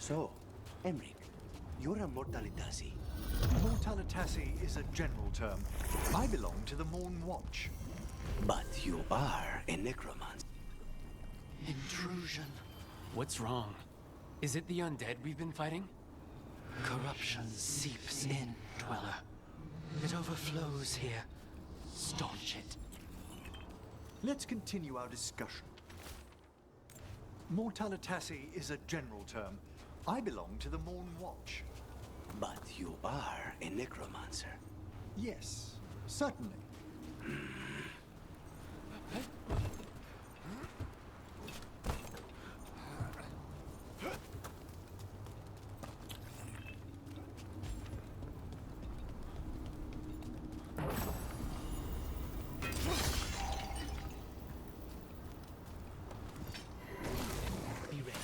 So, Emric, you're a Mortalitasi. Mortalitasi is a general term. I belong to the Morn Watch. But you are a necromancer. Intrusion. What's wrong? Is it the undead we've been fighting? Corruption seeps in, Dweller. It overflows here. Staunch it. Let's continue our discussion. Mortalitasi is a general term. I belong to the Morn Watch. But you are a necromancer. Yes, certainly. Be ready.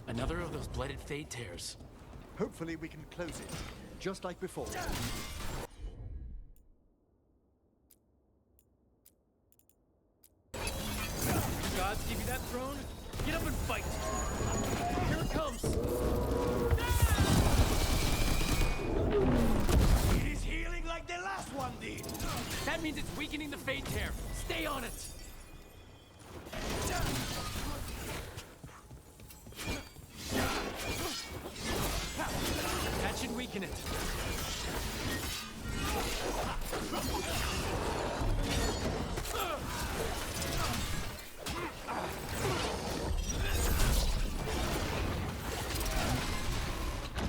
Another of those blooded fade tears. Hopefully we can close it, just like before. Gods give you that throne? Get up and fight! Here it comes! It is healing like the last one did! That means it's weakening the fade tear. Stay on it! That should weaken it.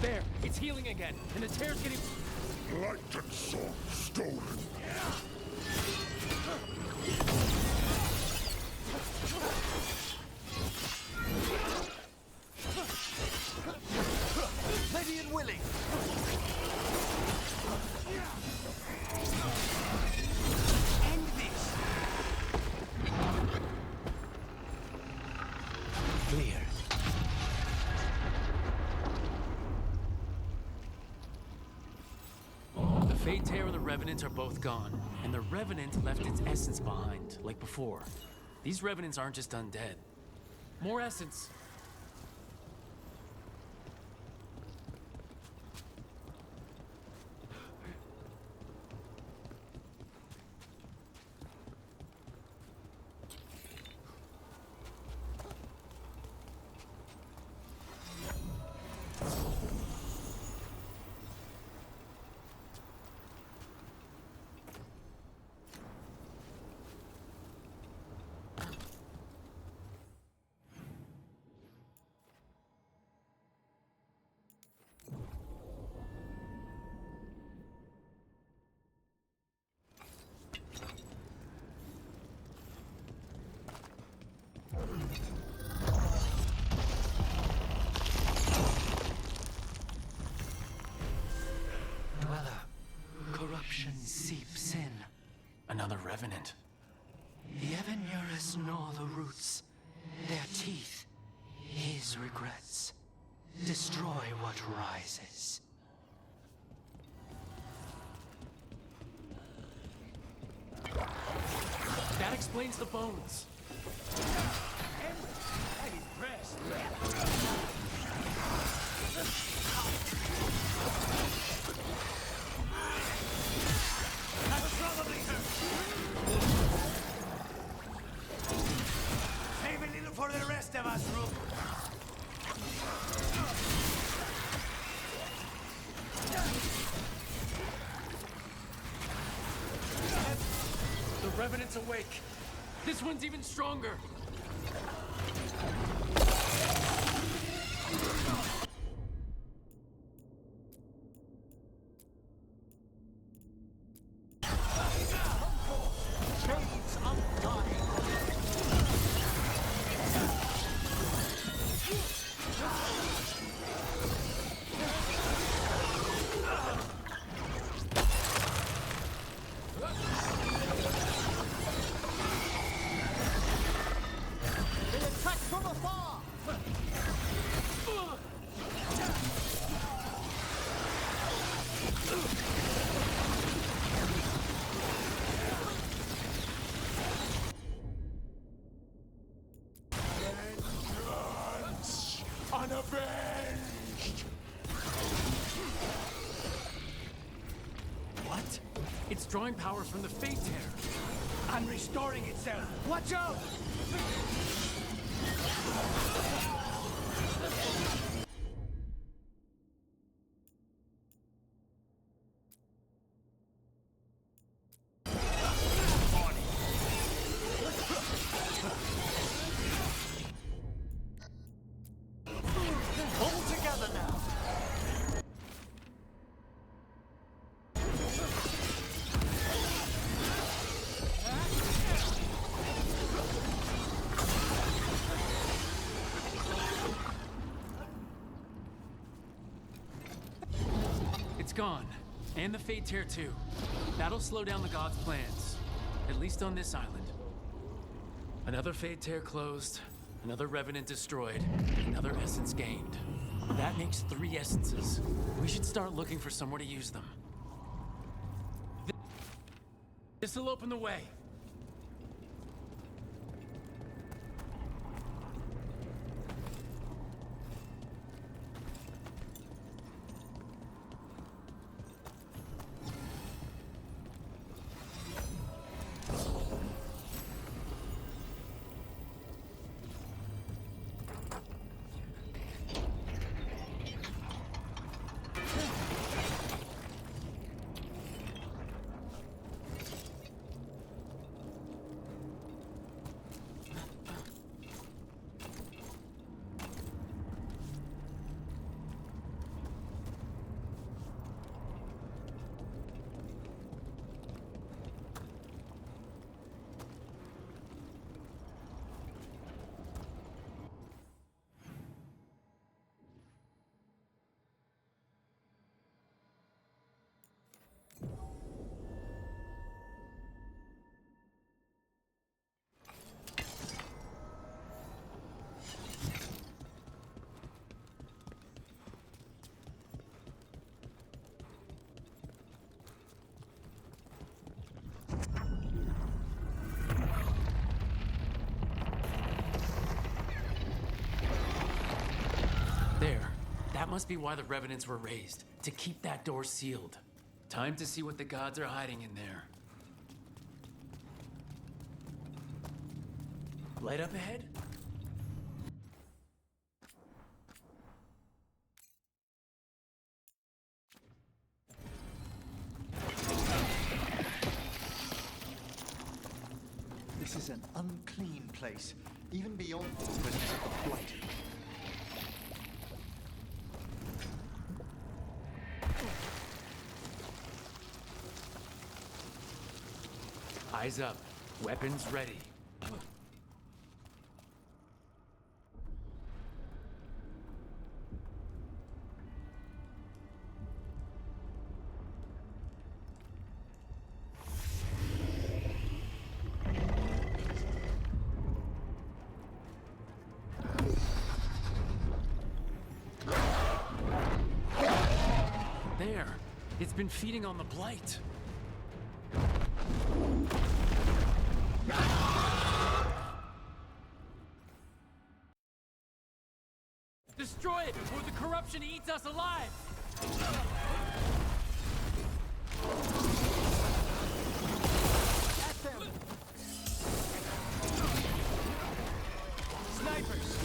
There, it's healing again, and the tear's getting... Light and sword stolen. Ready and willing. End this! Clear. The Fade Tear and the Revenant are both gone, and the Revenant left its essence behind, like before. These Revenants aren't just undead. More essence. Dweller, corruption seeps in. Another Revenant. The Evanurus gnaw the roots. Their teeth, his regrets. Destroy what rises. That explains the bones. I'm impressed. That's probably her. Save a little for the rest of us, Rook. The Revenant's awake. This one's even stronger. Chains undying. It's drawing power from the Fate Tear. And restoring itself. Watch out! All together now. It's gone. And the Fate Tear too. That'll slow down the gods' plans. At least on this island. Another Fate Tear closed, another Revenant destroyed, another essence gained. That makes 3 essences. We should start looking for somewhere to use them. This'll open the way. There. That must be why the Revenants were raised, to keep that door sealed. Time to see what the gods are hiding in there. Light up ahead? This is an unclean place, even beyond the limits of the blight. Eyes up. Weapons ready. There. It's been feeding on the blight. Destroy it before the corruption eats us alive! At them! Snipers!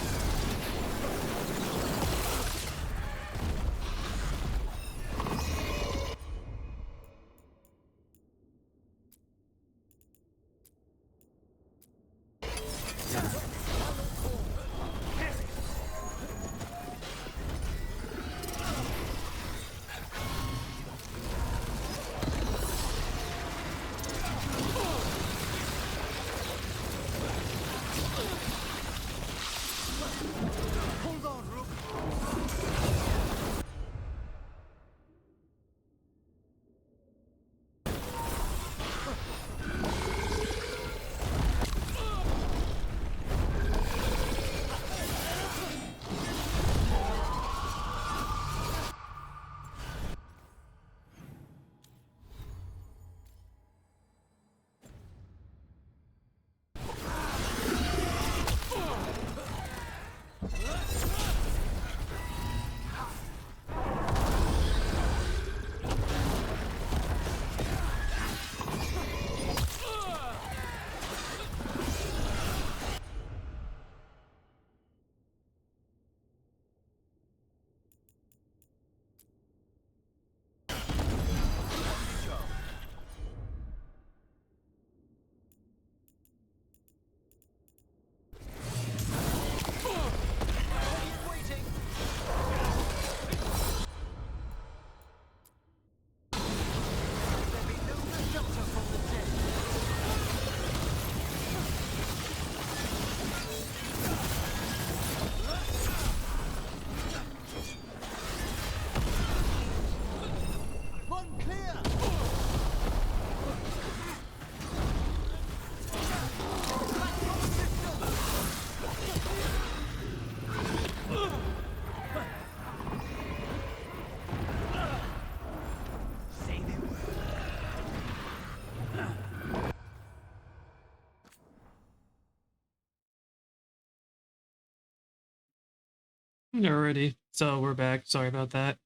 Alrighty, so we're back. Sorry about that.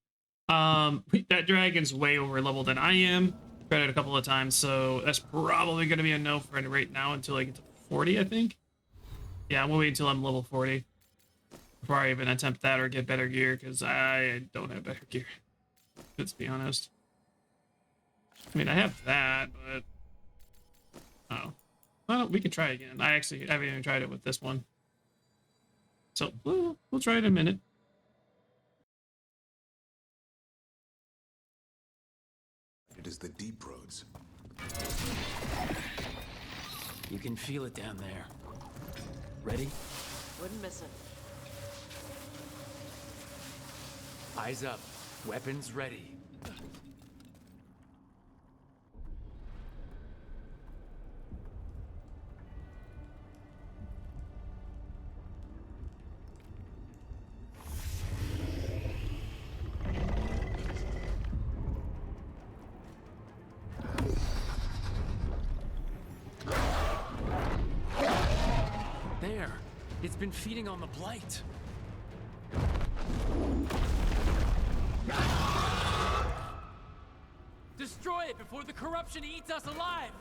That dragon's way over leveled than I am. Tried it a couple of times, so that's probably gonna be a no for right now until I get to 40, I think. Yeah, I'm gonna wait until I'm level 40 before I even attempt that or get better gear, because I don't have better gear. Let's be honest. I mean, I have that, but oh, well, we could try again. I haven't even tried it with this one, so we'll try it in a minute. It is the deep roads. You can feel it down there. Ready? Wouldn't miss it. Eyes up. Weapons ready. There. It's been feeding on the blight. Destroy it before the corruption eats us alive!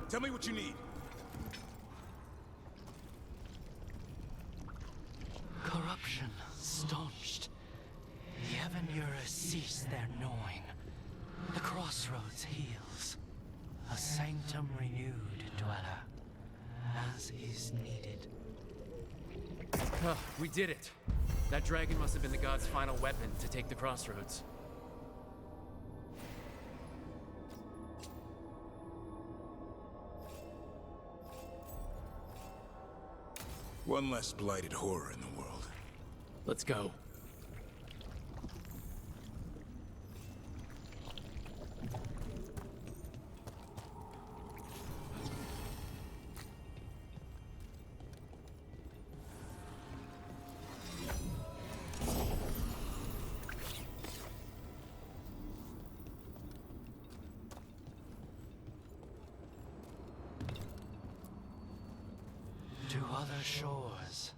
Tell me what you need. Corruption staunched. The Evanura cease their gnawing. The crossroads heals. A sanctum renewed, dweller. As is needed. Oh, we did it. That dragon must have been the god's final weapon to take the crossroads. One less blighted horror in the world. Let's go. To other shores.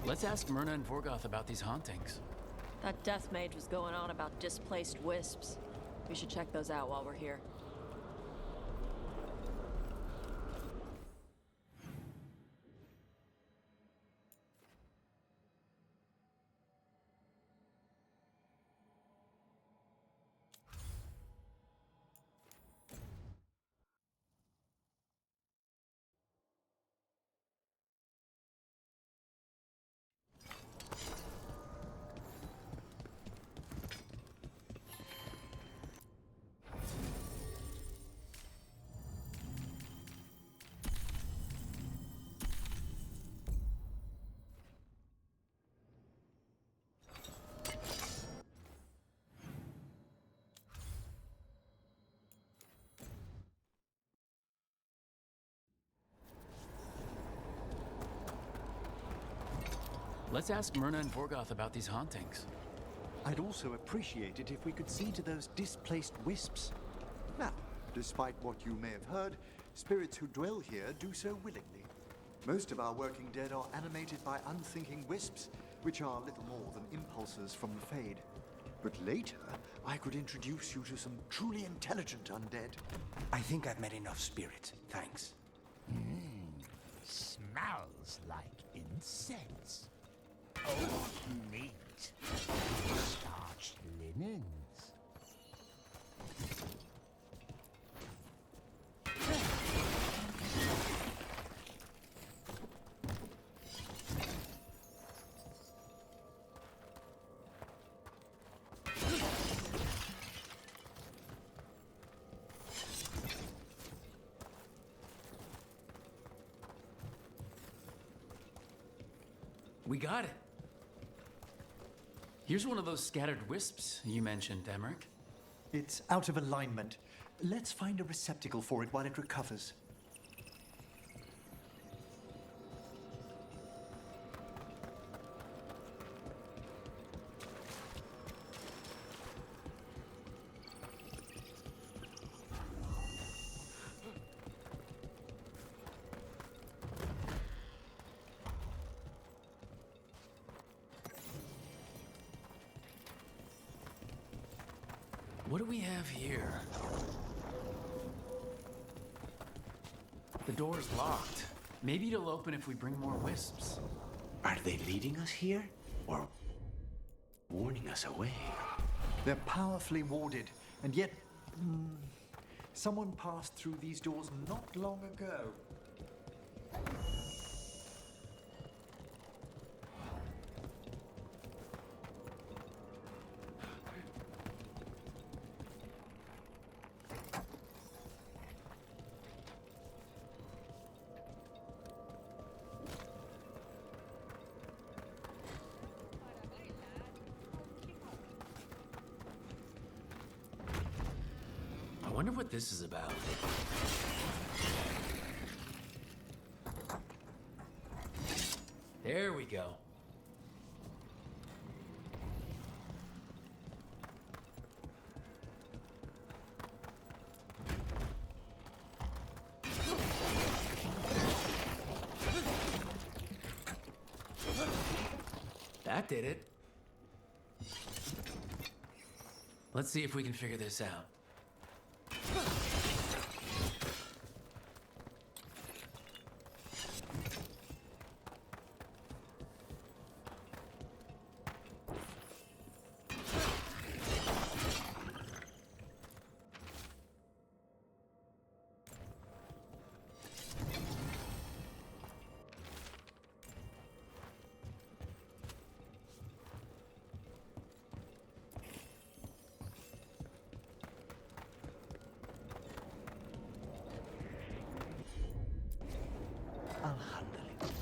Let's ask Myrna and Vorgoth about these hauntings. That death mage was going on about displaced wisps. We should check those out while we're here. Let's ask Myrna and Vorgoth about these hauntings. I'd also appreciate it if we could see to those displaced wisps. Now, despite what you may have heard, spirits who dwell here do so willingly. Most of our working dead are animated by unthinking wisps, which are little more than impulses from the Fade. But later, I could introduce you to some truly intelligent undead. I think I've met enough spirits, thanks. Smells like incense. Old meat. Starched linens. We got it. Here's one of those scattered wisps you mentioned, Emmerich. It's out of alignment. Let's find a receptacle for it while it recovers. What do we have here? The door's locked. Maybe it'll open if we bring more wisps. Are they leading us here? Or warning us away? They're powerfully warded, and yet... someone passed through these doors not long ago. I wonder what this is about. There we go. That did it. Let's see if we can figure this out. I'll handle it.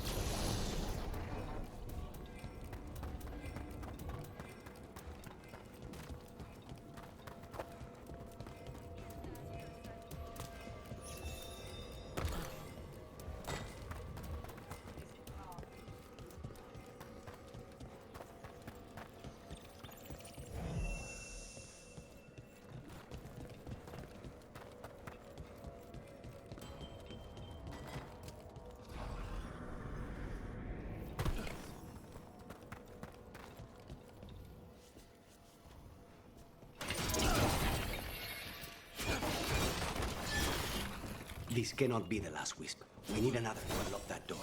This cannot be the last wisp. We need another to unlock that door.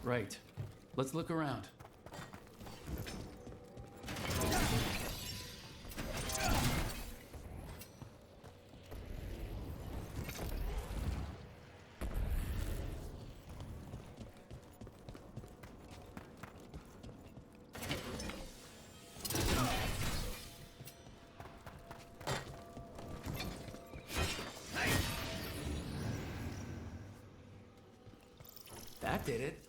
Right. Let's look around. That did it.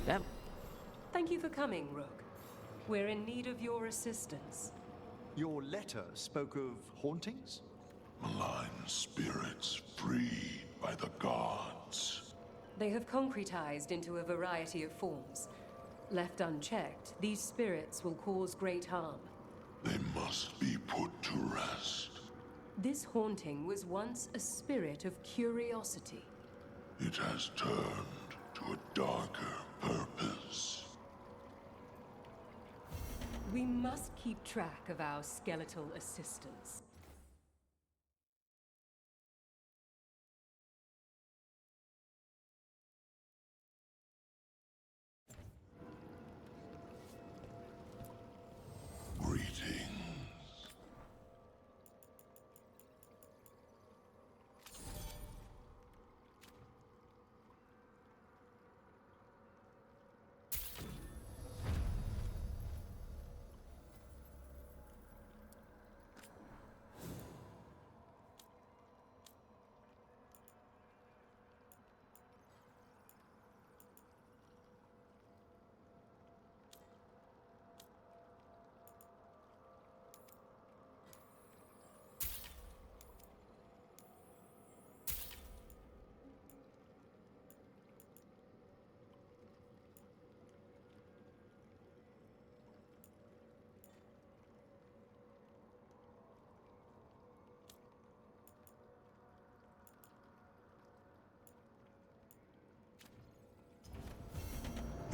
That... Thank you for coming, Rook. We're in need of your assistance. Your letter spoke of hauntings? Malign spirits freed by the gods. They have concretized into a variety of forms. Left unchecked, these spirits will cause great harm. They must be put to rest. This haunting was once a spirit of curiosity. It has turned to a darker purpose. We must keep track of our skeletal assistants.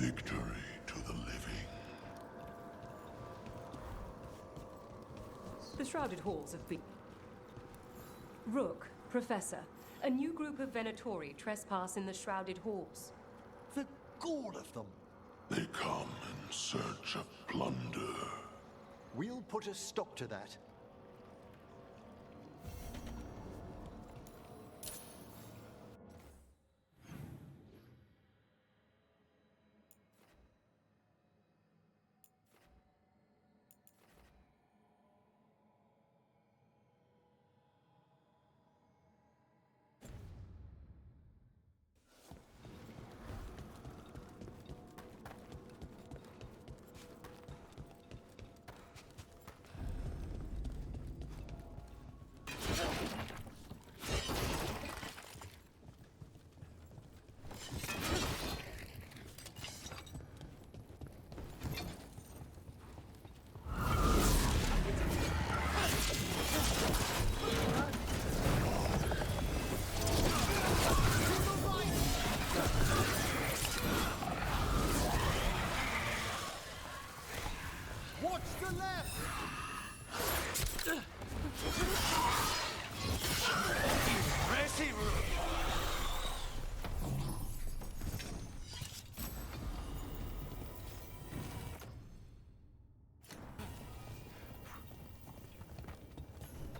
Victory to the living. The Shrouded Halls of Rook, Professor, a new group of Venatori trespass in the Shrouded Halls. The gall of them! They come in search of plunder. We'll put a stop to that.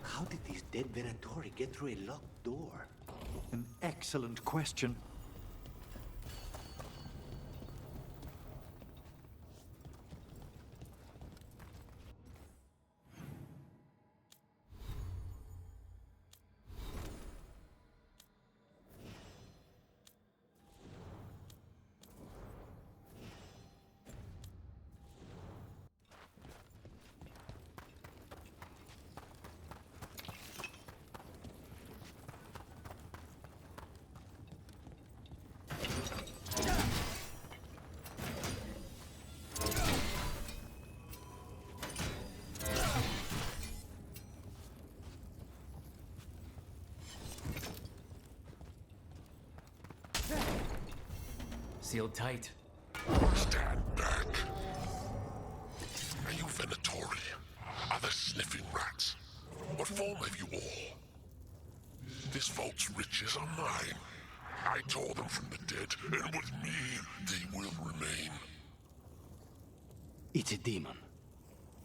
How did these dead Venatori get through a locked door? An excellent question. Sealed tight. Stand back. Are you Venatori? Are there sniffing rats? What form have you all? This vault's riches are mine. I tore them from the dead, and with me, they will remain. It's a demon.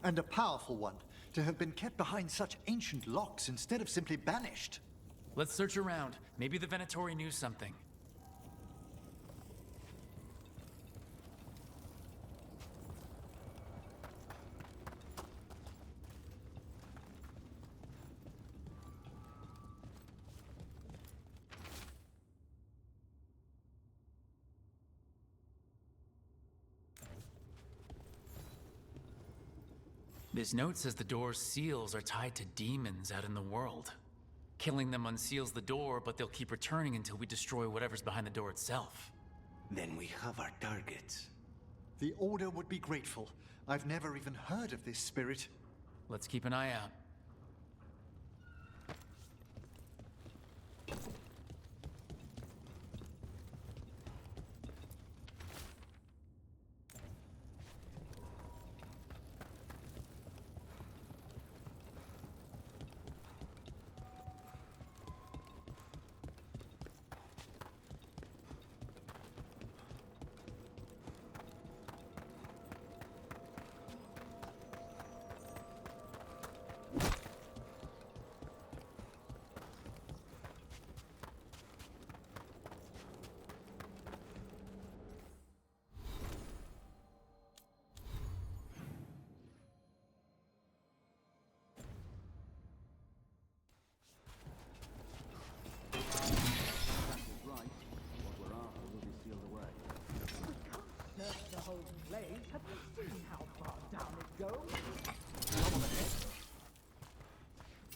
And a powerful one, to have been kept behind such ancient locks instead of simply banished. Let's search around. Maybe the Venatori knew something. This note says the door's seals are tied to demons out in the world. Killing them unseals the door, but they'll keep returning until we destroy whatever's behind the door itself. Then we have our targets. The Order would be grateful. I've never even heard of this spirit. Let's keep an eye out.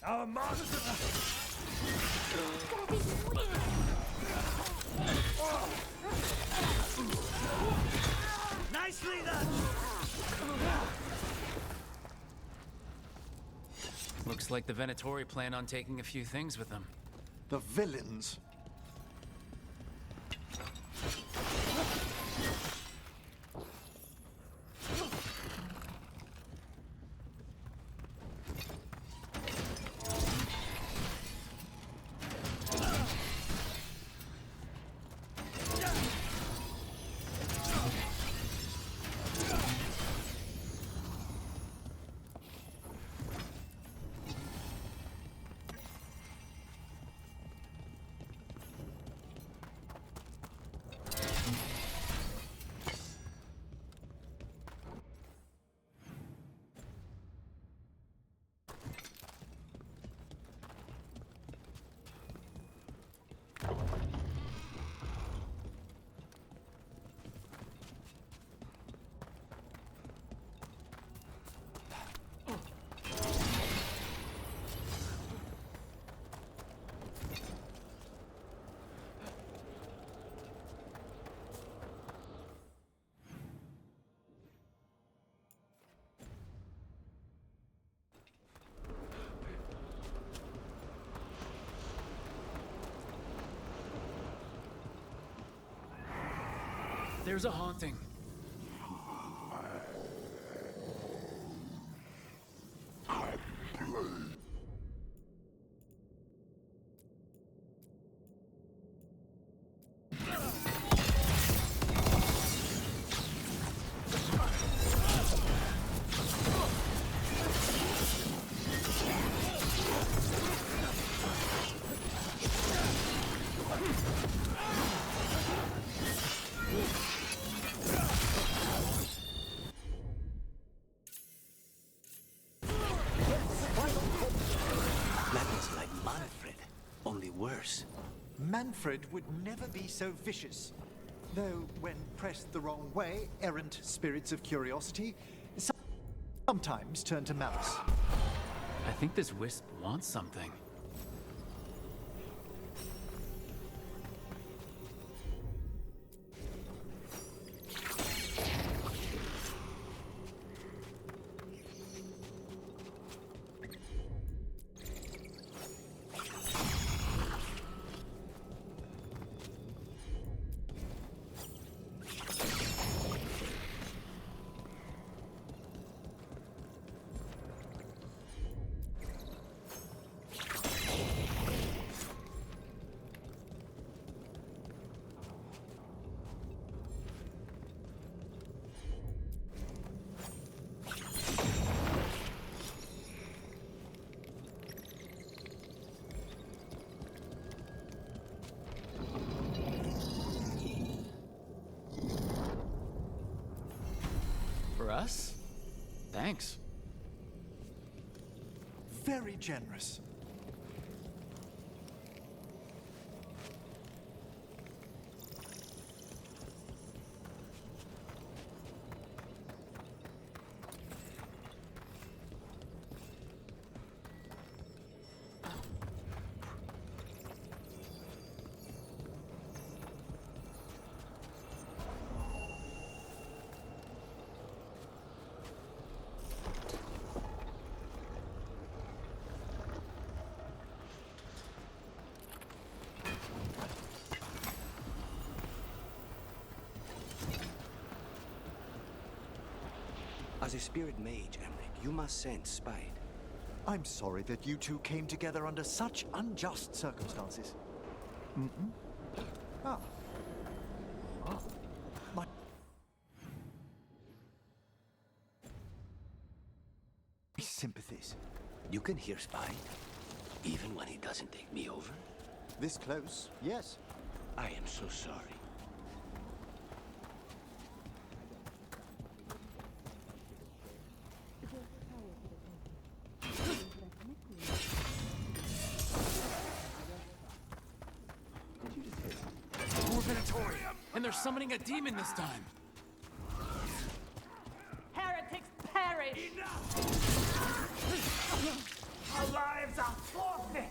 Our monster! Nicely done! Looks like the Venatori plan on taking a few things with them. The villains. There's a haunting. That was like Manfred, only worse. Manfred would never be so vicious. Though, when pressed the wrong way, errant spirits of curiosity sometimes turn to malice. I think this wisp wants something. For us? Thanks. Very generous. As a spirit mage, Emmerich, you must sense spite. I'm sorry that you two came together under such unjust circumstances. Ah. My sympathies. You can hear spite, even when he doesn't take me over. This close, yes. I am so sorry. More Venatori! And they're summoning a demon this time! Heretics perish! Our lives are forfeit!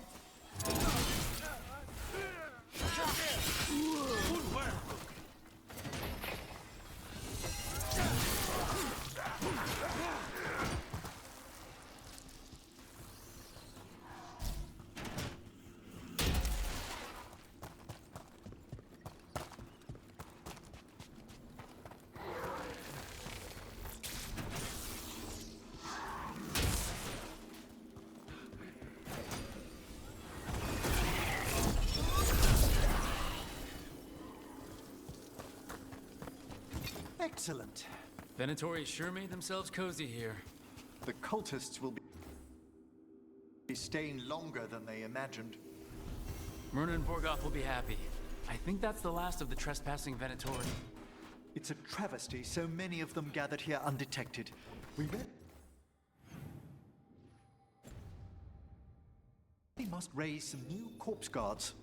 Excellent. Venatori sure made themselves cozy here. The cultists will be staying longer than they imagined. Myrna and Vorgoth will be happy. I think that's the last of the trespassing Venatori. It's a travesty so many of them gathered here undetected. We must raise some new corpse guards.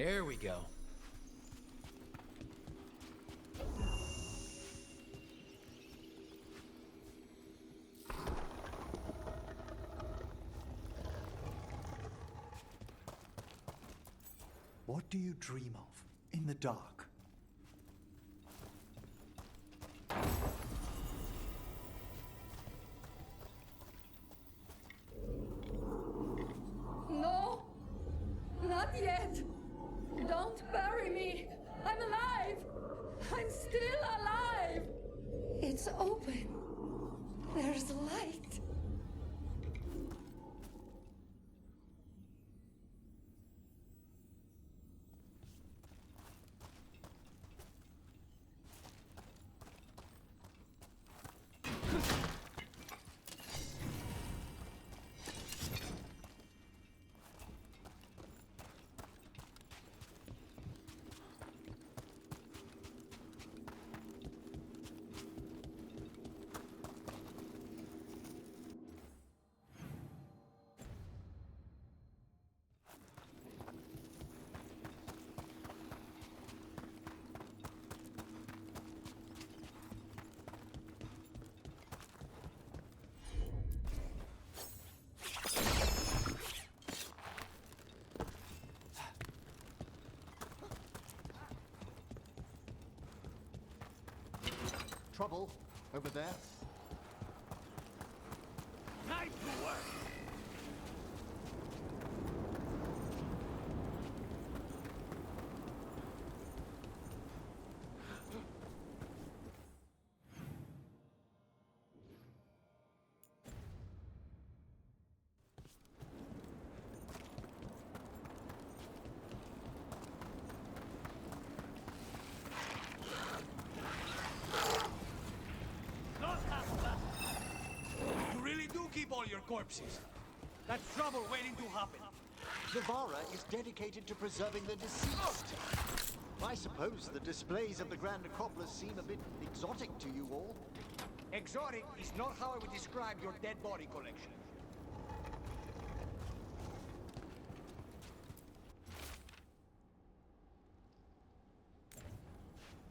There we go. What do you dream of in the dark? No! Not yet! Don't bury me! I'm alive! I'm still alive! It's open. There's light. Trouble over there? Time to work! You really do keep all your corpses. That's trouble waiting to happen. Zavara is dedicated to preserving the deceased. I suppose the displays of the Grand Acropolis seem a bit exotic to you all. Exotic is not how I would describe your dead body collection.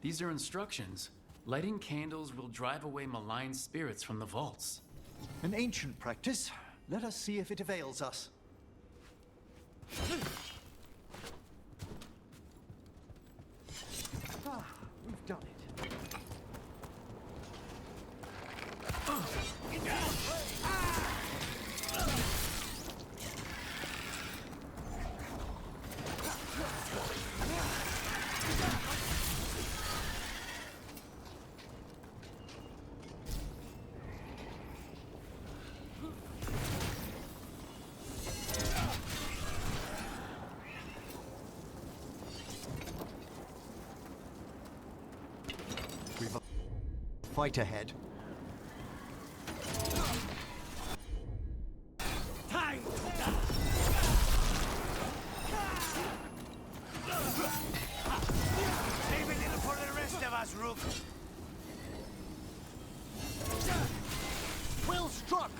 These are instructions. Lighting candles will drive away malign spirits from the vaults. An ancient practice. Let us see if it avails us. Ah, we've done it. We've a fight ahead. Time to die! Save a little for the rest of us, Rook. Well struck!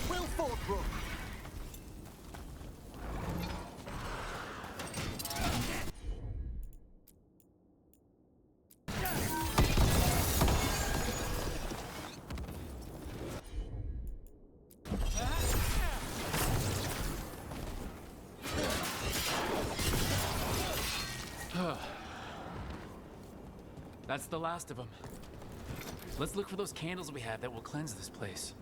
Well fought, Rook. That's the last of them. Let's look for those candles we have that will cleanse this place.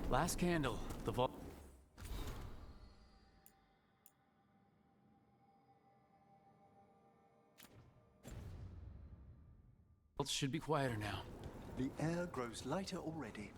Last candle. The vault should be quieter now. The air grows lighter already.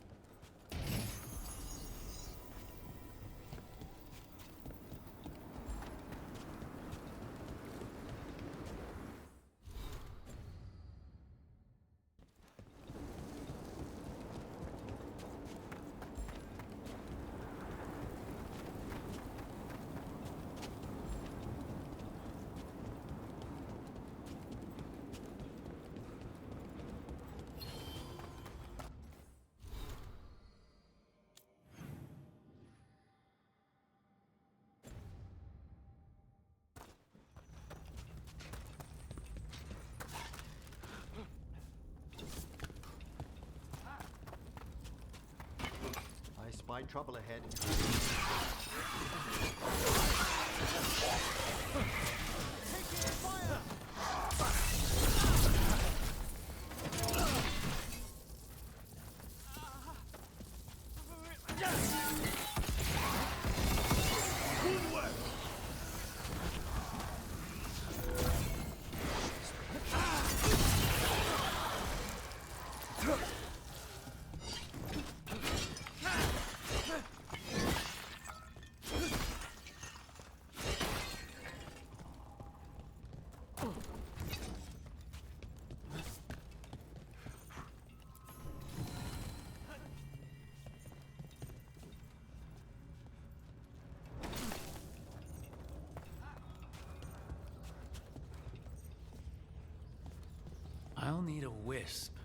I spy trouble ahead. I'll need a wisp.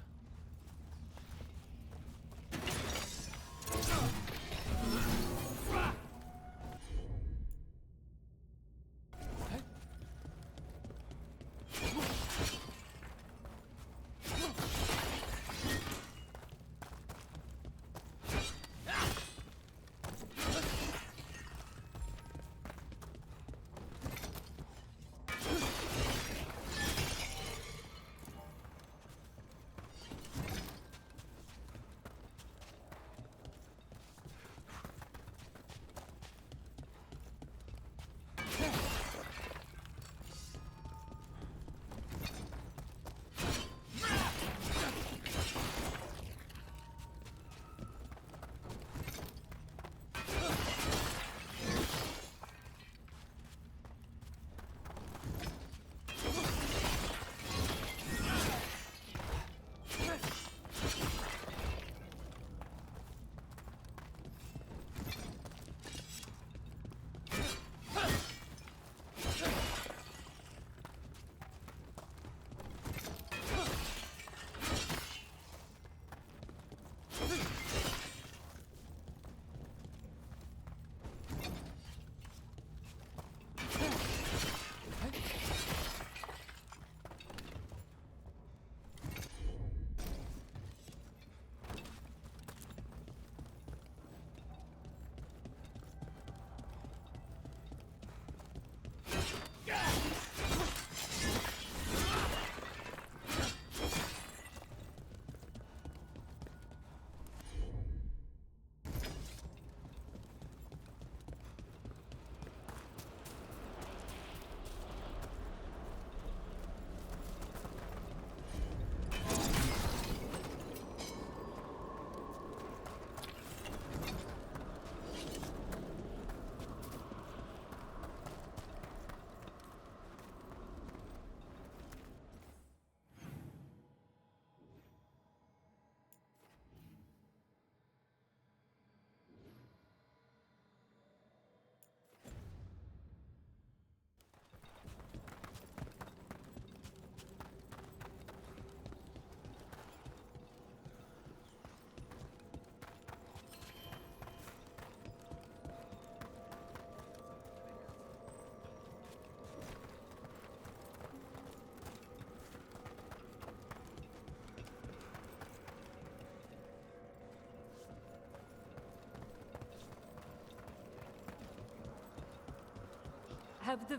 Have the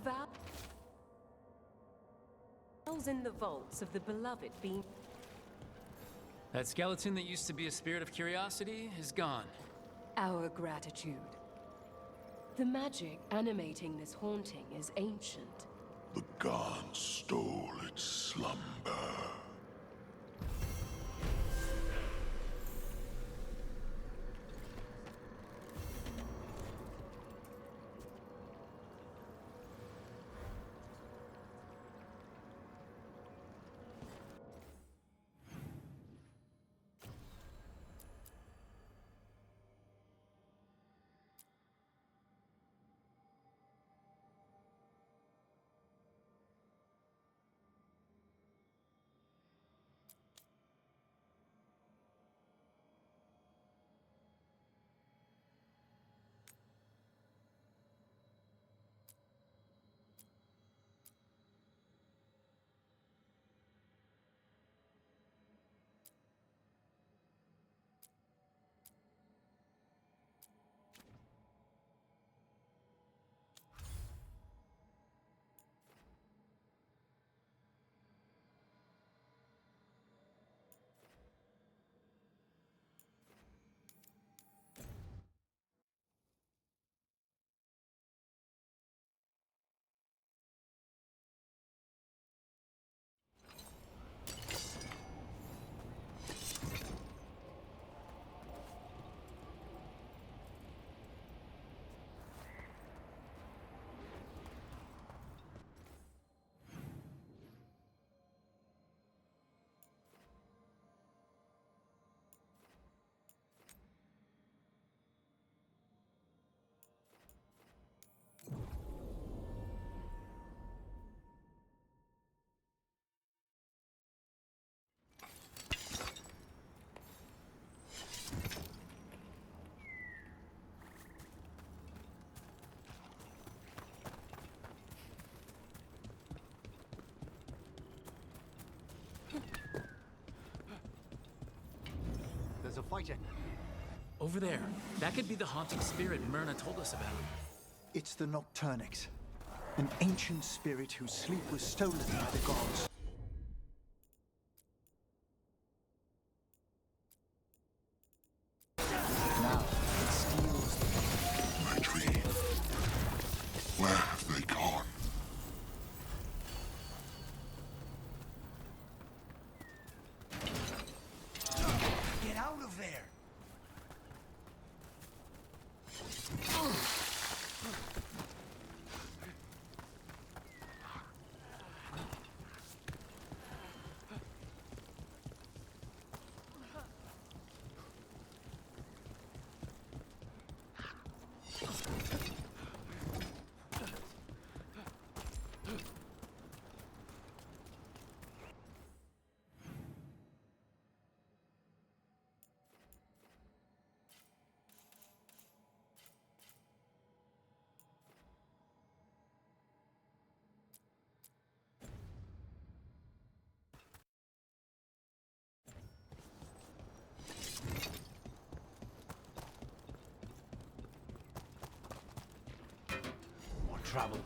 valves in the vaults of the beloved been... That skeleton that used to be a spirit of curiosity is gone. Our gratitude. The magic animating this haunting is ancient. The gods stole its slumber. There's a fighter. Over there. That could be the haunting spirit Myrna told us about. It's the Nocturnix, an ancient spirit whose sleep was stolen by the gods. Now it steals the... My dream. Where have they gone? Get out of there! More trouble.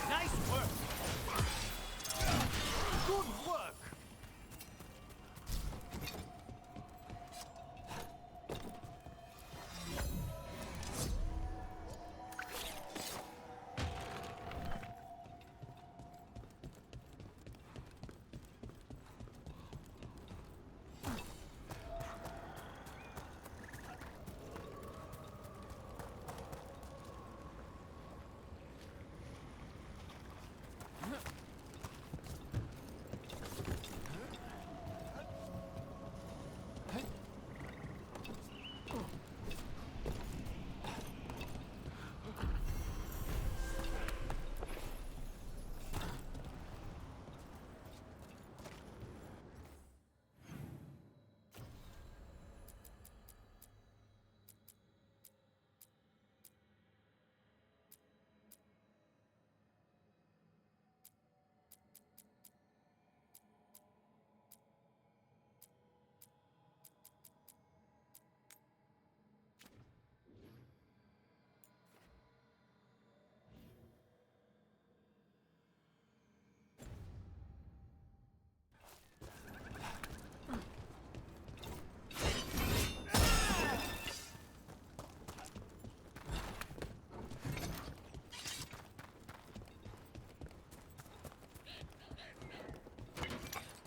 Nice work! Good work!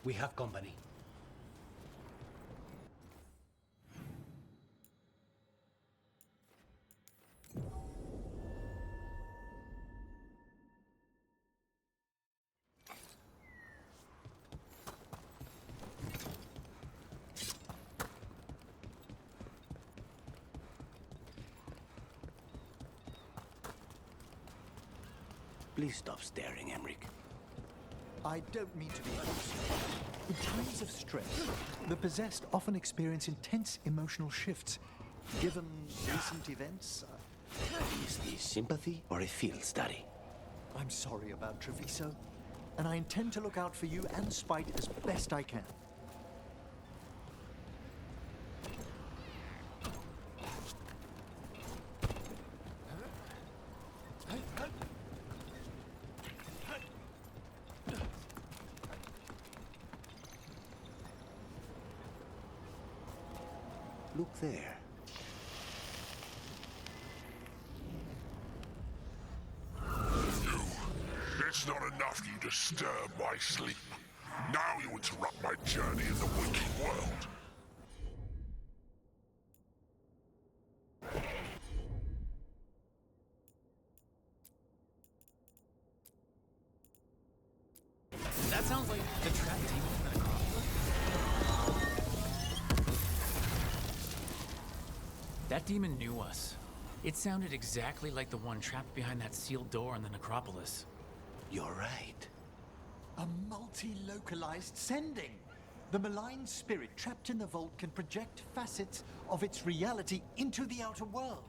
We have company. Please stop staring, Emmerich. I don't mean to be harsh. In times of stress, the possessed often experience intense emotional shifts. Given recent events, Is this sympathy or a field study? I'm sorry about Treviso, and I intend to look out for you and Spite as best I can. Look there. It's not enough you disturb my sleep. Now you interrupt my journey in the waking world. That sounds like the trap demon from the Necropolis. That demon knew us. It sounded exactly like the one trapped behind that sealed door in the Necropolis. You're right. A multi-localized sending. The malign spirit trapped in the vault can project facets of its reality into the outer world.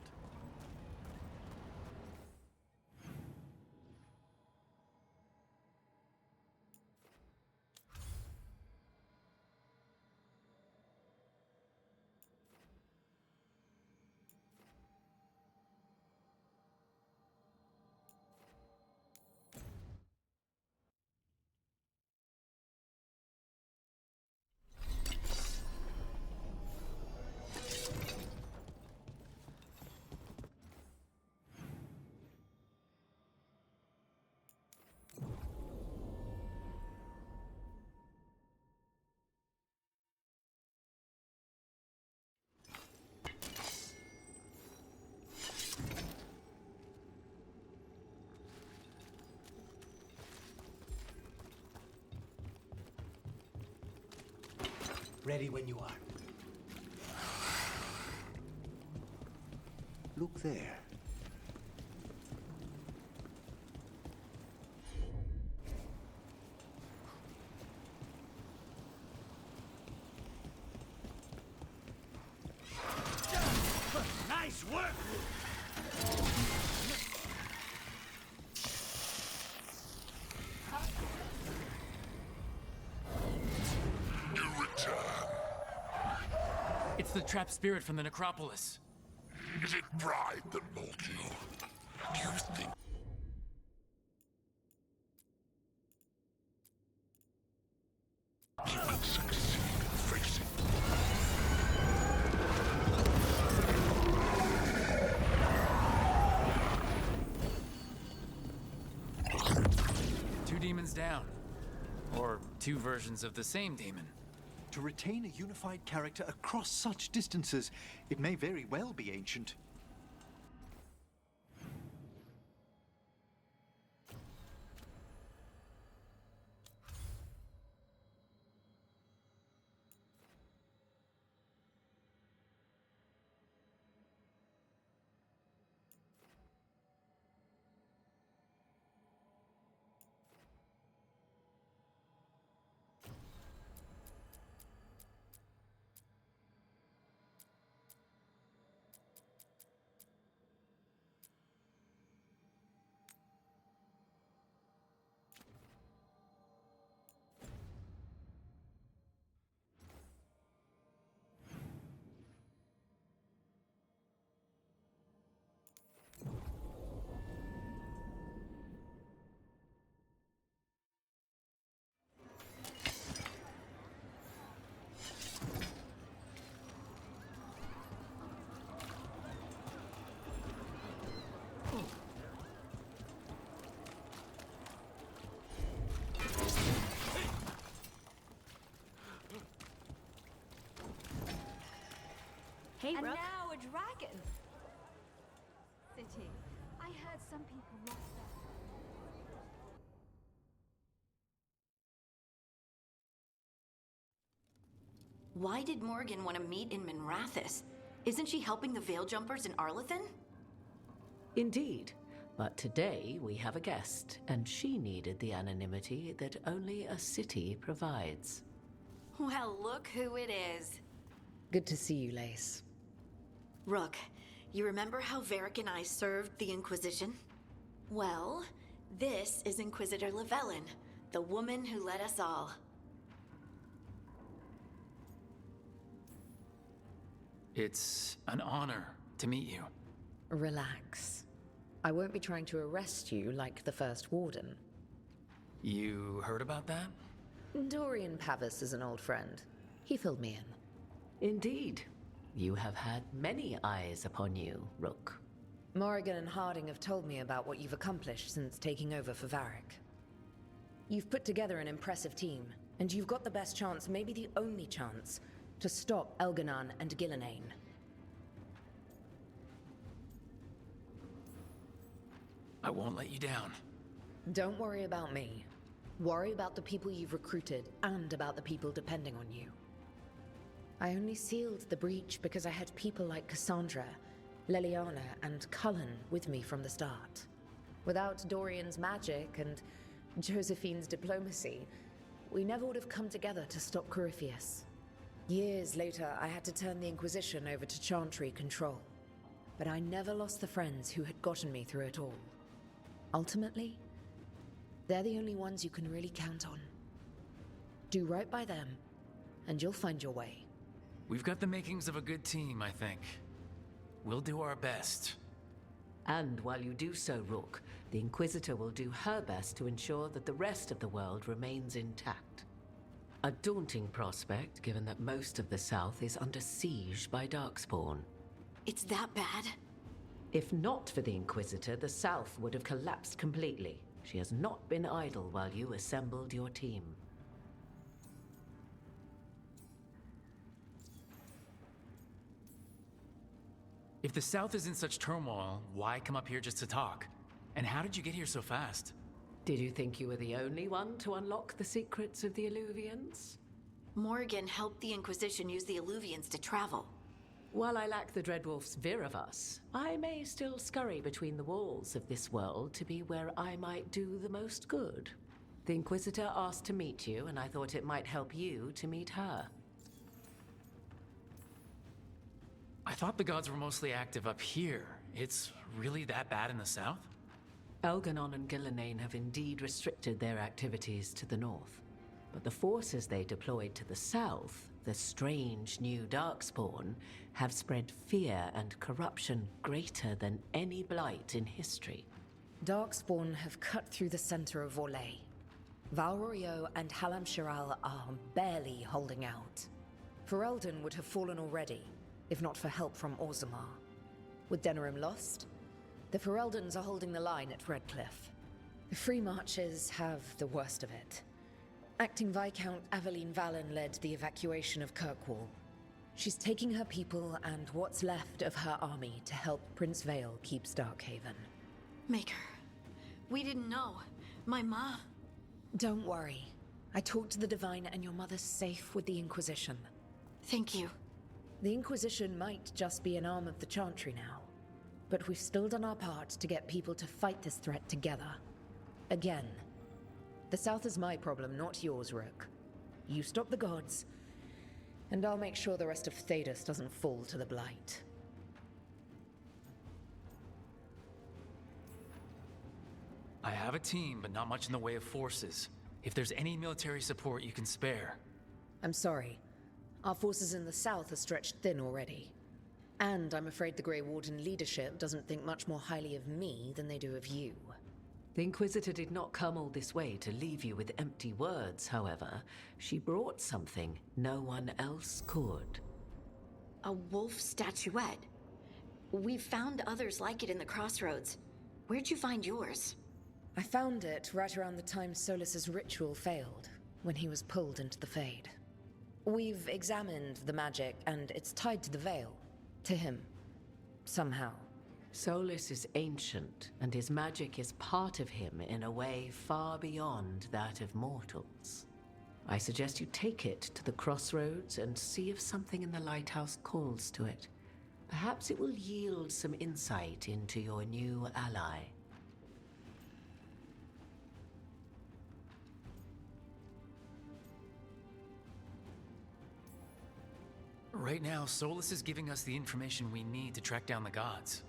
Ready when you are. Look there. Nice work! You return. It's the trapped spirit from the Necropolis. Is it pride that molded you? Do you think you can succeed in facing Two demons down. Or two versions of the same demon. To retain a unified character across such distances, it may very well be ancient. Hey, and Rook. now a dragon. City. I heard some people lost their... Why did Morgan want to meet in Minrathous? Isn't she helping the Veil Jumpers in Arlathan? Indeed. But today we have a guest, and she needed the anonymity that only a city provides. Well, look who it is. Good to see you, Lace. Rook, you remember how Varric and I served the Inquisition? Well, this is Inquisitor Llewellyn, the woman who led us all. It's an honor to meet you. Relax. I won't be trying to arrest you like the first warden. You heard about that? Dorian Pavis is an old friend. He filled me in. Indeed. You have had many eyes upon you, Rook. Morrigan and Harding have told me about what you've accomplished since taking over for Varric. You've put together an impressive team, and you've got the best chance, maybe the only chance, to stop Elganon and Gillenane. I won't let you down. Don't worry about me. Worry about the people you've recruited and about the people depending on you. I only sealed the breach because I had people like Cassandra, Leliana, and Cullen with me from the start. Without Dorian's magic and Josephine's diplomacy, we never would have come together to stop Corypheus. Years later, I had to turn the Inquisition over to Chantry control. But I never lost the friends who had gotten me through it all. Ultimately, they're the only ones you can really count on. Do right by them, and you'll find your way. We've got the makings of a good team, I think. We'll do our best. And while you do so, Rook, the Inquisitor will do her best to ensure that the rest of the world remains intact. A daunting prospect, given that most of the South is under siege by Darkspawn. It's that bad? If not for the Inquisitor, the South would have collapsed completely. She has not been idle while you assembled your team. If the South is in such turmoil, why come up here just to talk? And how did you get here so fast? Did you think you were the only one to unlock the secrets of the Illuvians? Morgan helped the Inquisition use the Illuvians to travel. While I lack the Dreadwolf's Viravus, I may still scurry between the walls of this world to be where I might do the most good. The Inquisitor asked to meet you, and I thought it might help you to meet her. I thought the gods were mostly active up here. It's really that bad in the South? Elganon and Gillenane have indeed restricted their activities to the north. But the forces they deployed to the south, the strange new Darkspawn, have spread fear and corruption greater than any blight in history. Darkspawn have cut through the center of Orlais. Valrorio and Halam Shiral are barely holding out. Ferelden would have fallen already, if not for help from Orzammar. With Denerim lost, the Fereldans are holding the line at Redcliffe. The Free Marchers have the worst of it. Acting Viscount Aveline Valen led the evacuation of Kirkwall. She's taking her people and what's left of her army to help Prince Vale keep Starkhaven. Maker, we didn't know. My ma... Don't worry. I talked to the Divine and your mother's safe with the Inquisition. Thank you. The Inquisition might just be an arm of the Chantry now. But we've still done our part to get people to fight this threat together. Again. The South is my problem, not yours, Rook. You stop the gods, and I'll make sure the rest of Thedas doesn't fall to the Blight. I have a team, but not much in the way of forces. If there's any military support you can spare. I'm sorry. Our forces in the South are stretched thin already. And I'm afraid the Grey Warden leadership doesn't think much more highly of me than they do of you. The Inquisitor did not come all this way to leave you with empty words, however. She brought something no one else could. A wolf statuette. We've found others like it in the crossroads. Where'd you find yours? I found it right around the time Solus's ritual failed, when he was pulled into the Fade. We've examined the magic, and it's tied to the Veil. to him. Somehow. Solus is ancient, and his magic is part of him in a way far beyond that of mortals. I suggest you take it to the crossroads and see if something in the lighthouse calls to it. Perhaps it will yield some insight into your new ally. Right now, Solus is giving us the information we need to track down the gods.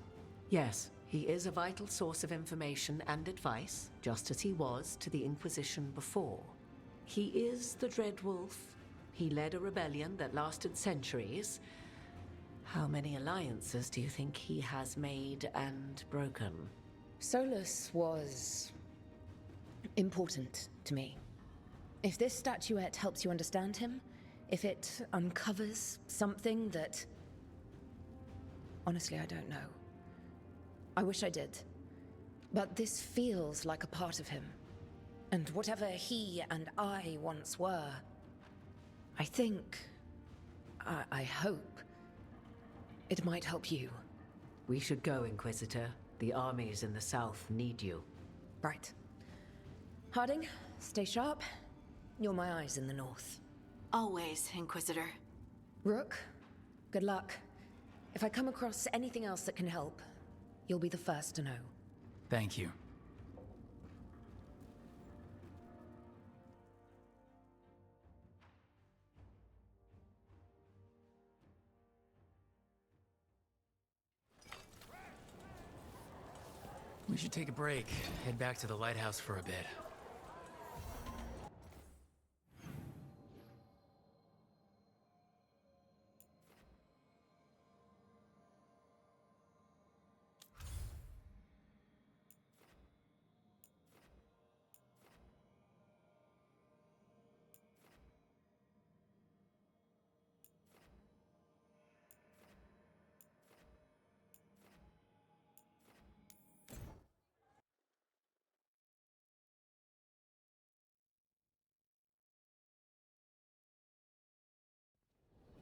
Yes, he is a vital source of information and advice, just as he was to the Inquisition before. He is the Dread Wolf. He led a rebellion that lasted centuries. How many alliances do you think he has made and broken? Solus was important to me. If this statuette helps you understand him, if it uncovers something that... Honestly, I don't know. I wish I did. But this feels like a part of him. And whatever he and I once were, I think... I hope... it might help you. We should go, Inquisitor. The armies in the south need you. Right. Harding, stay sharp. You're my eyes in the north. Always, Inquisitor. Rook, good luck. If I come across anything else that can help, you'll be the first to know. Thank you. We should take a break, head back to the lighthouse for a bit.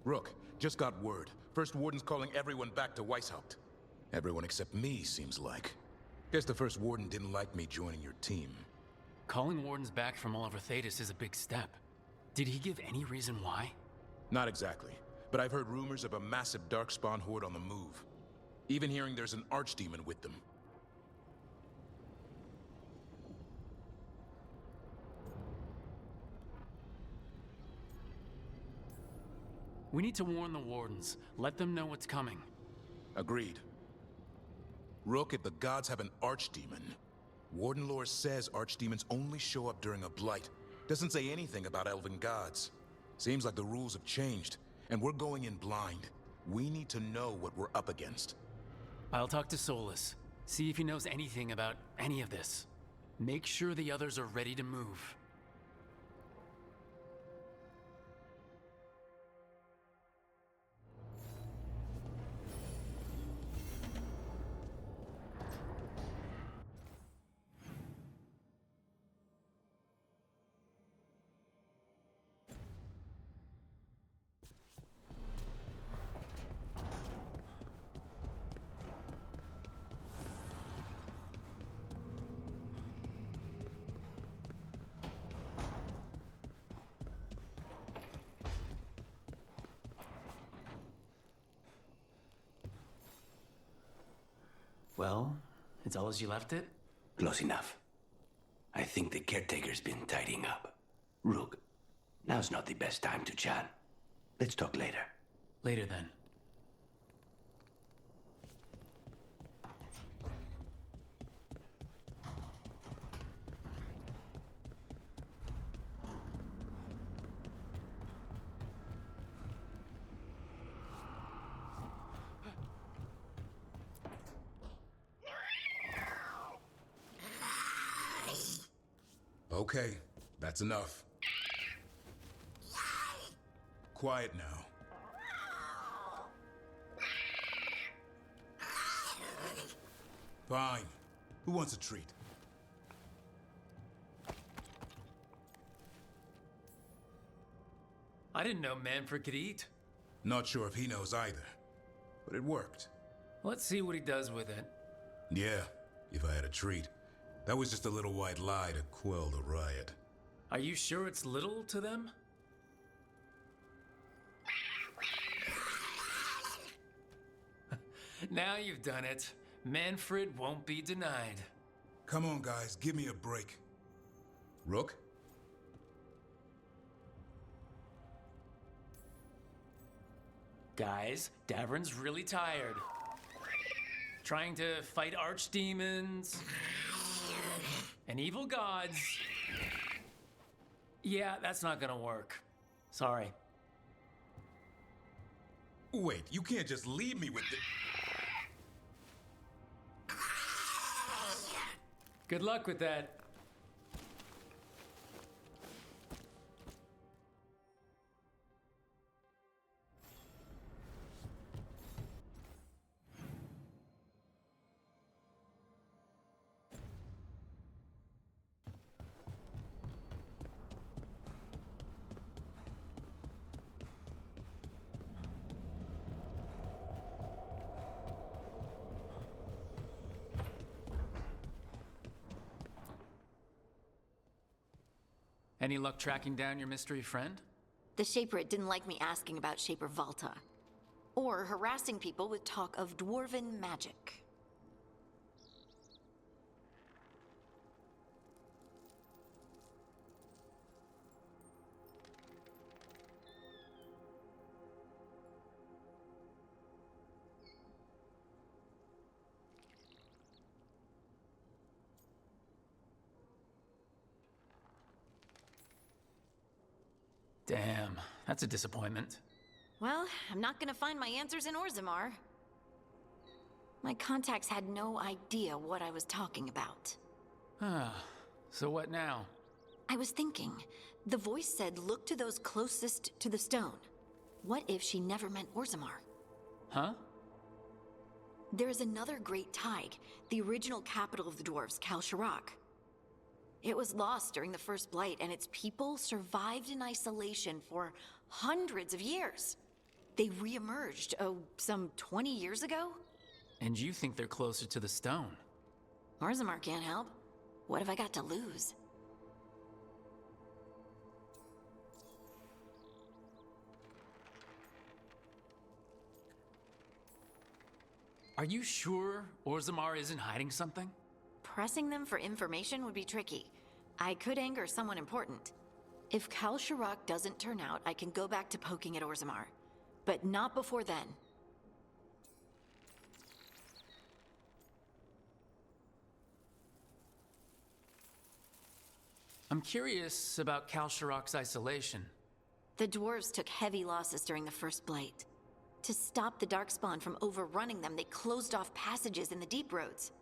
Rook, just got word. First Warden's calling everyone back to Weishaupt. Everyone except me, seems like. Guess the First Warden didn't like me joining your team. Calling Wardens back from all over Thetis is a big step. Did he give any reason why? Not exactly, but I've heard rumors of a massive Darkspawn horde on the move. Even hearing there's an Archdemon with them. We need to warn the Wardens. Let them know what's coming. Agreed. Rook, if the gods have an Archdemon, Warden lore says Archdemons only show up during a blight. Doesn't say anything about elven gods. Seems like the rules have changed, and we're going in blind. We need to know what we're up against. I'll talk to Solus. See if he knows anything about any of this. Make sure the others are ready to move. Well, it's all as you left it? Close enough. I think the caretaker's been tidying up. Rook, now's not the best time to chat. Let's talk later. Later then. Okay, that's enough. Quiet now. Fine. Who wants a treat? I didn't know Manfred could eat. Not sure if he knows either. but it worked. Let's see what he does with it. Yeah, if I had a treat. That was just a little white lie to quell the riot. Are you sure it's little to them? Now you've done it. Manfred won't be denied. Come on, guys, give me a break. Rook? Guys, Davrin's really tired. Trying to fight archdemons and evil gods. Yeah, that's not gonna work. Sorry. Wait, you can't just leave me with the... Good luck with that. Any luck tracking down your mystery friend? The Shaper didn't like me asking about Shaper Valta, or harassing people with talk of dwarven magic. Damn, that's a disappointment. Well, I'm not gonna find my answers in Orzammar. My contacts had no idea what I was talking about. So what now? I was thinking, the voice said look to those closest to the stone. What if she never meant Orzammar? Huh? There is another great Tig, the original capital of the dwarves, Kalsharak. It was lost during the First Blight, and its people survived in isolation for hundreds of years. They re-emerged, some 20 years ago? And you think they're closer to the stone? Orzammar can't help. What have I got to lose? Are you sure Orzammar isn't hiding something? Pressing them for information would be tricky. I could anger someone important. If Kalsharak doesn't turn out, I can go back to poking at Orzammar. But not before then. I'm curious about Kalsharak's isolation. The dwarves took heavy losses during the First Blight. To stop the Darkspawn from overrunning them, they closed off passages in the deep roads.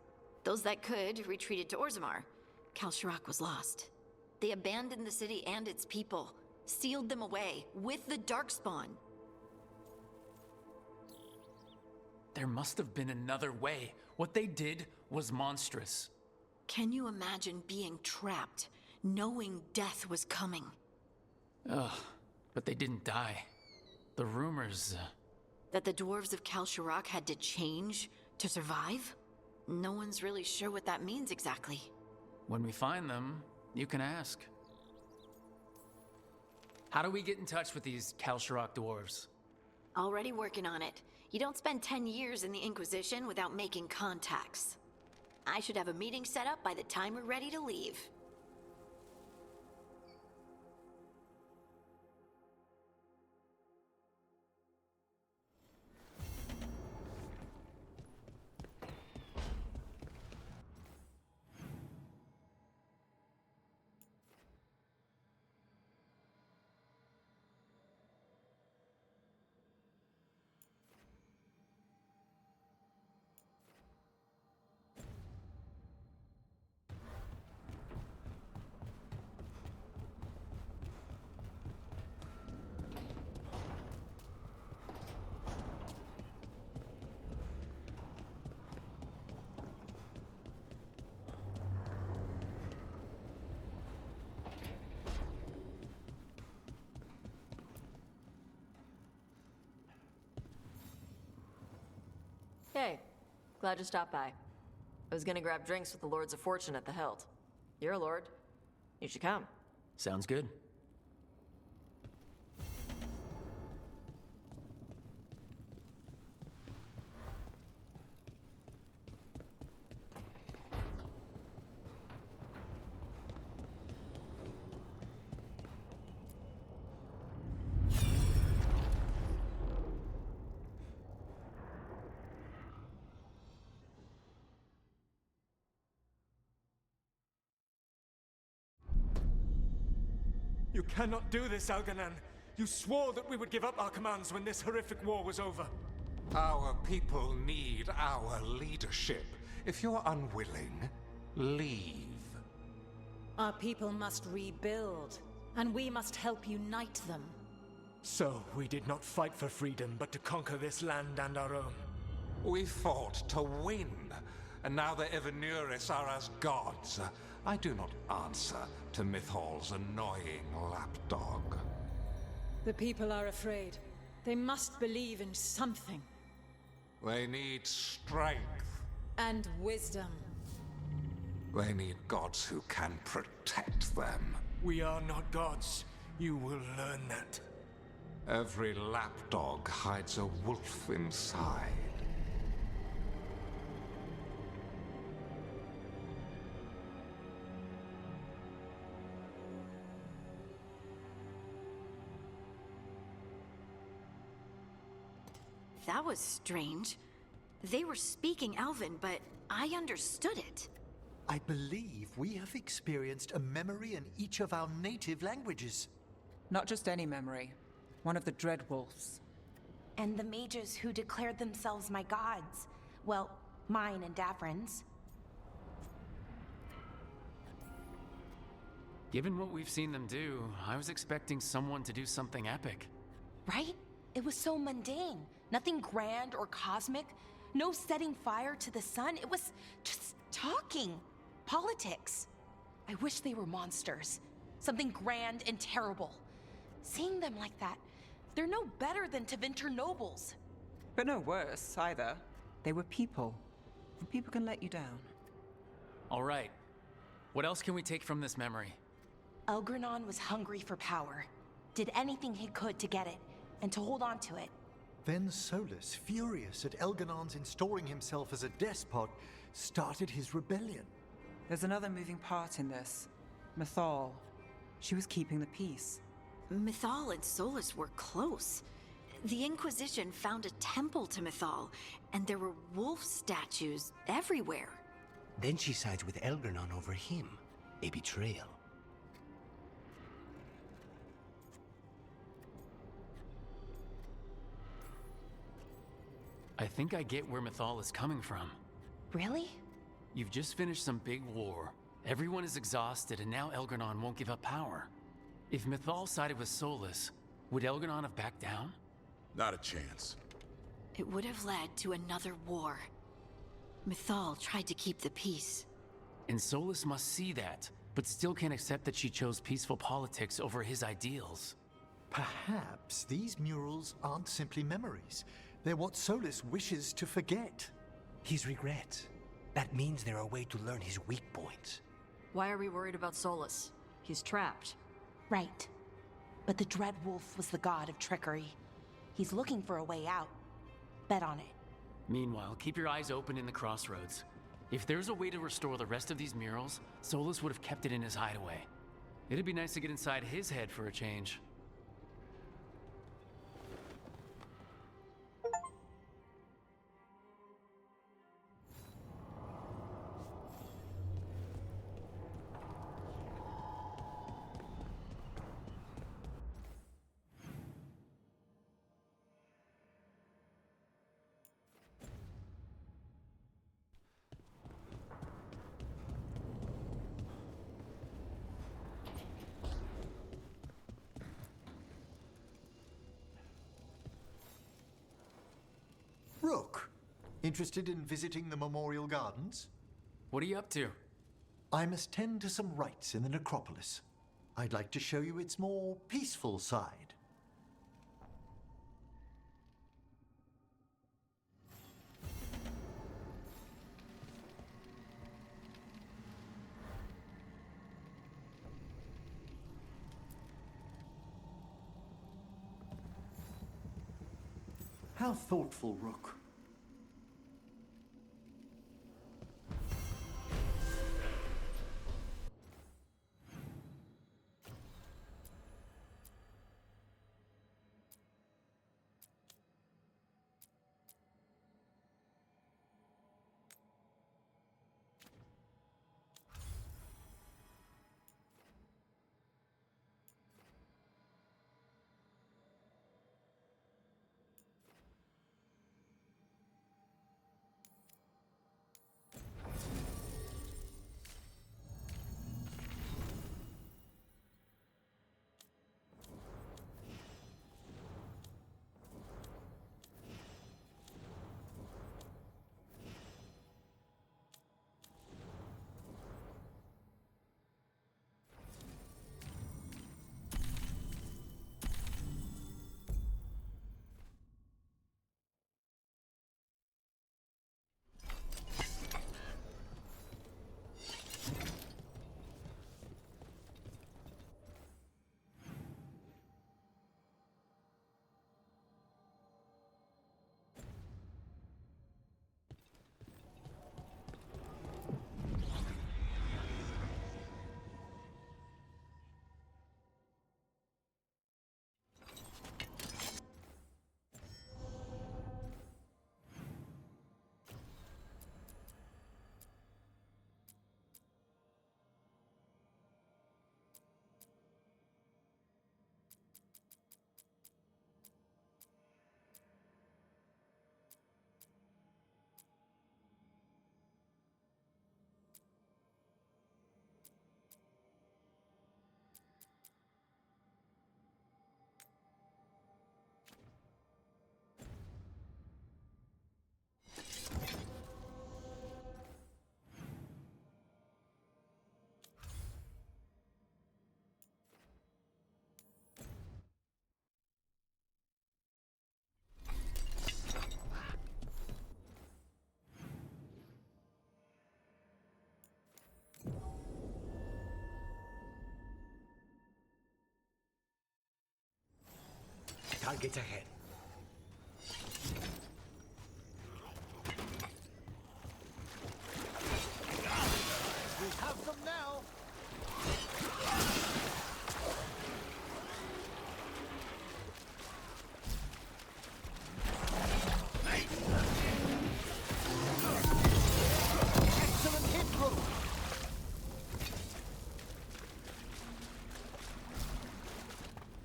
Those that could retreated to Orzammar. Kalsharak was lost. They abandoned the city and its people, sealed them away with the Darkspawn. There must have been another way. What they did was monstrous. Can you imagine being trapped, knowing death was coming? Ugh, but they didn't die. The rumors... That the dwarves of Kalsharak had to change to survive? No one's really sure what that means exactly. When we find them, you can ask. How do we get in touch with these Kalsharak dwarves? Already working on it. You don't spend 10 years in the Inquisition without making contacts. I should have a meeting set up by the time we're ready to leave. Hey, glad you stopped by. I was gonna grab drinks with the Lords of Fortune at the Hilt. You're a lord. You should come. Sounds good. You cannot do this, Algernon. You swore that we would give up our commands when this horrific war was over. Our people need our leadership. If you're unwilling, leave. Our people must rebuild, and we must help unite them. So, we did not fight for freedom, but to conquer this land and our own. We fought to win, and now the Evenuris are as gods. I do not answer to Mythal's annoying lapdog. The people are afraid. They must believe in something. They need strength. And wisdom. They need gods who can protect them. We are not gods. You will learn that. Every lapdog hides a wolf inside. That was strange. They were speaking Elven, but I understood it. I believe we have experienced a memory in each of our native languages. Not just any memory. One of the Dread Wolves. And the mages who declared themselves my gods. Well, mine and Davrin's. Given what we've seen them do, I was expecting someone to do something epic. Right? It was so mundane. Nothing grand or cosmic. No setting fire to the sun. It was just talking. Politics. I wish they were monsters. Something grand and terrible. Seeing them like that, they're no better than Tevinter nobles. But no worse, either. They were people. And people can let you down. All right. What else can we take from this memory? Elgranon was hungry for power. Did anything he could to get it, and to hold on to it. Then Solus, furious at Elganon's installing himself as a despot, started his rebellion. There's another moving part in this. Mythal. She was keeping the peace. Mythal and Solus were close. The Inquisition found a temple to Mythal, and there were wolf statues everywhere. Then she sides with Elgranon over him. A betrayal. I think I get where Mythal is coming from. Really? You've just finished some big war. Everyone is exhausted, and now Elgranon won't give up power. If Mythal sided with Solus, would Elgranon have backed down? Not a chance. It would have led to another war. Mythal tried to keep the peace. And Solus must see that, but still can't accept that she chose peaceful politics over his ideals. Perhaps these murals aren't simply memories. They're what Solus wishes to forget. His regrets. That means they're a way to learn his weak points. Why are we worried about Solus? He's trapped. Right. But the Dread Wolf was the god of trickery. He's looking for a way out. Bet on it. Meanwhile, keep your eyes open in the crossroads. If there's a way to restore the rest of these murals, Solus would have kept it in his hideaway. It'd be nice to get inside his head for a change. Rook, interested in visiting the Memorial Gardens? What are you up to? I must tend to some rites in the necropolis. I'd like to show you its more peaceful side. How thoughtful, Rook. Targets ahead. We have them now. Excellent hit, Rook.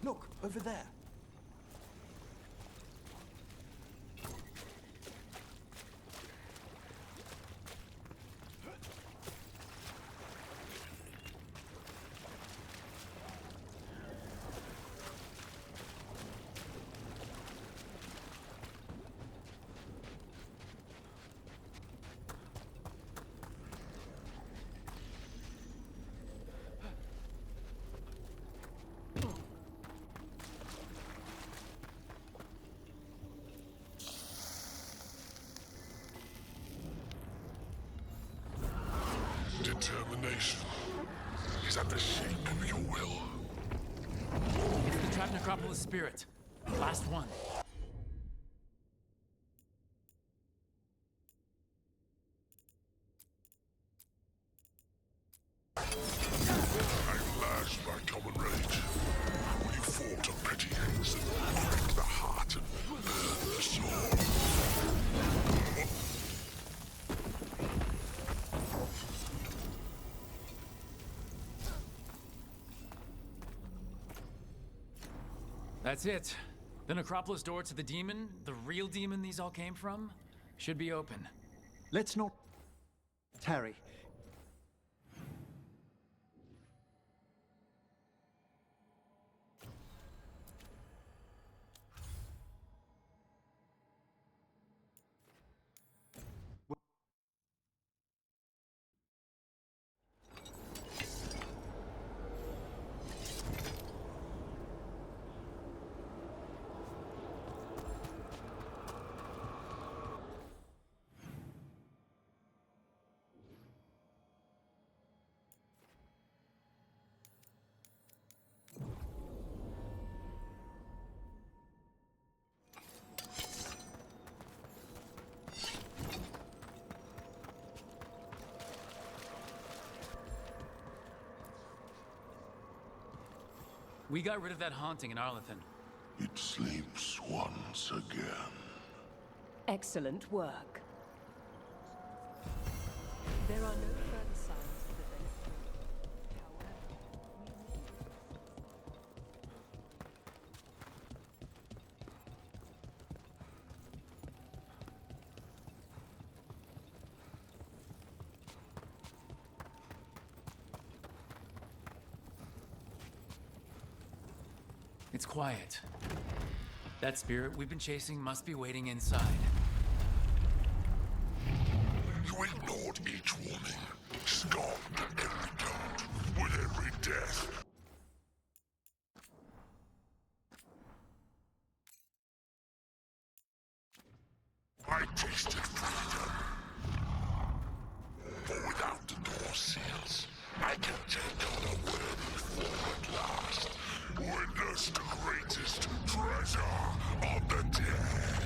Look, over there. Determination is at the shape of your will. It's the trapped necropolis spirit. Last one. At last, my common rage. You fought a petty haze and break the heart and burn the soul. That's it. The necropolis door to the demon, the real demon these all came from, should be open. Let's not tarry. We got rid of that haunting in Arlington. It sleeps once again. Excellent work. There are no further signs of the Veilguard. It's quiet. That spirit we've been chasing must be waiting inside. You ignored each warning, scoffed at every taunt, with every death. I tasted freedom. For without the door seals, I can take on a worthy form at last. Witness the greatest treasure of the dead.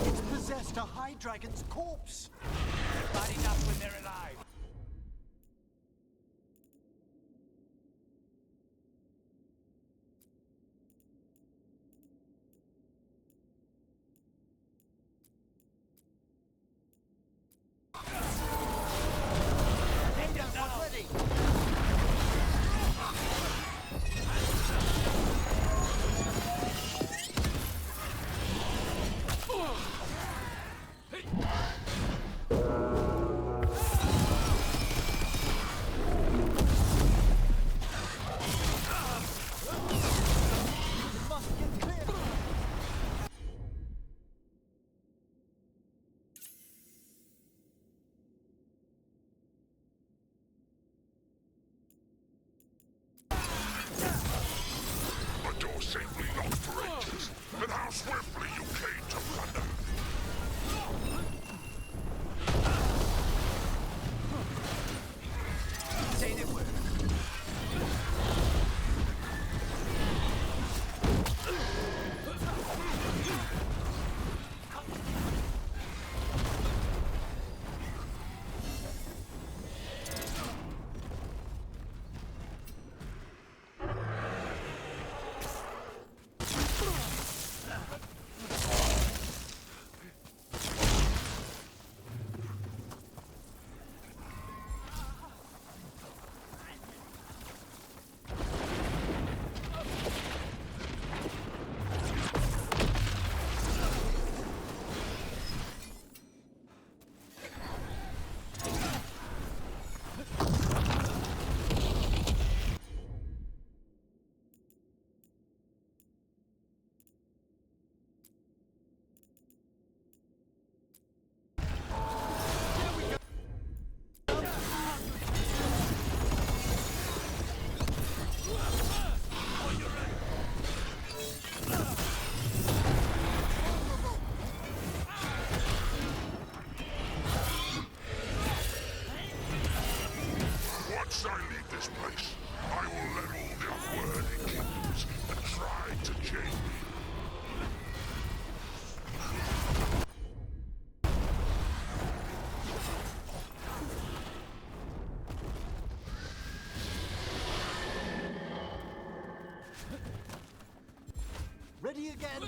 It's possessed a high dragon's corpse. Bad enough when they're alive. Safely locked for ages, and how swiftly you came to plunder. Say the word. Once I leave this place, I will let all the unworthy kingdoms that try to chain me. Ready again?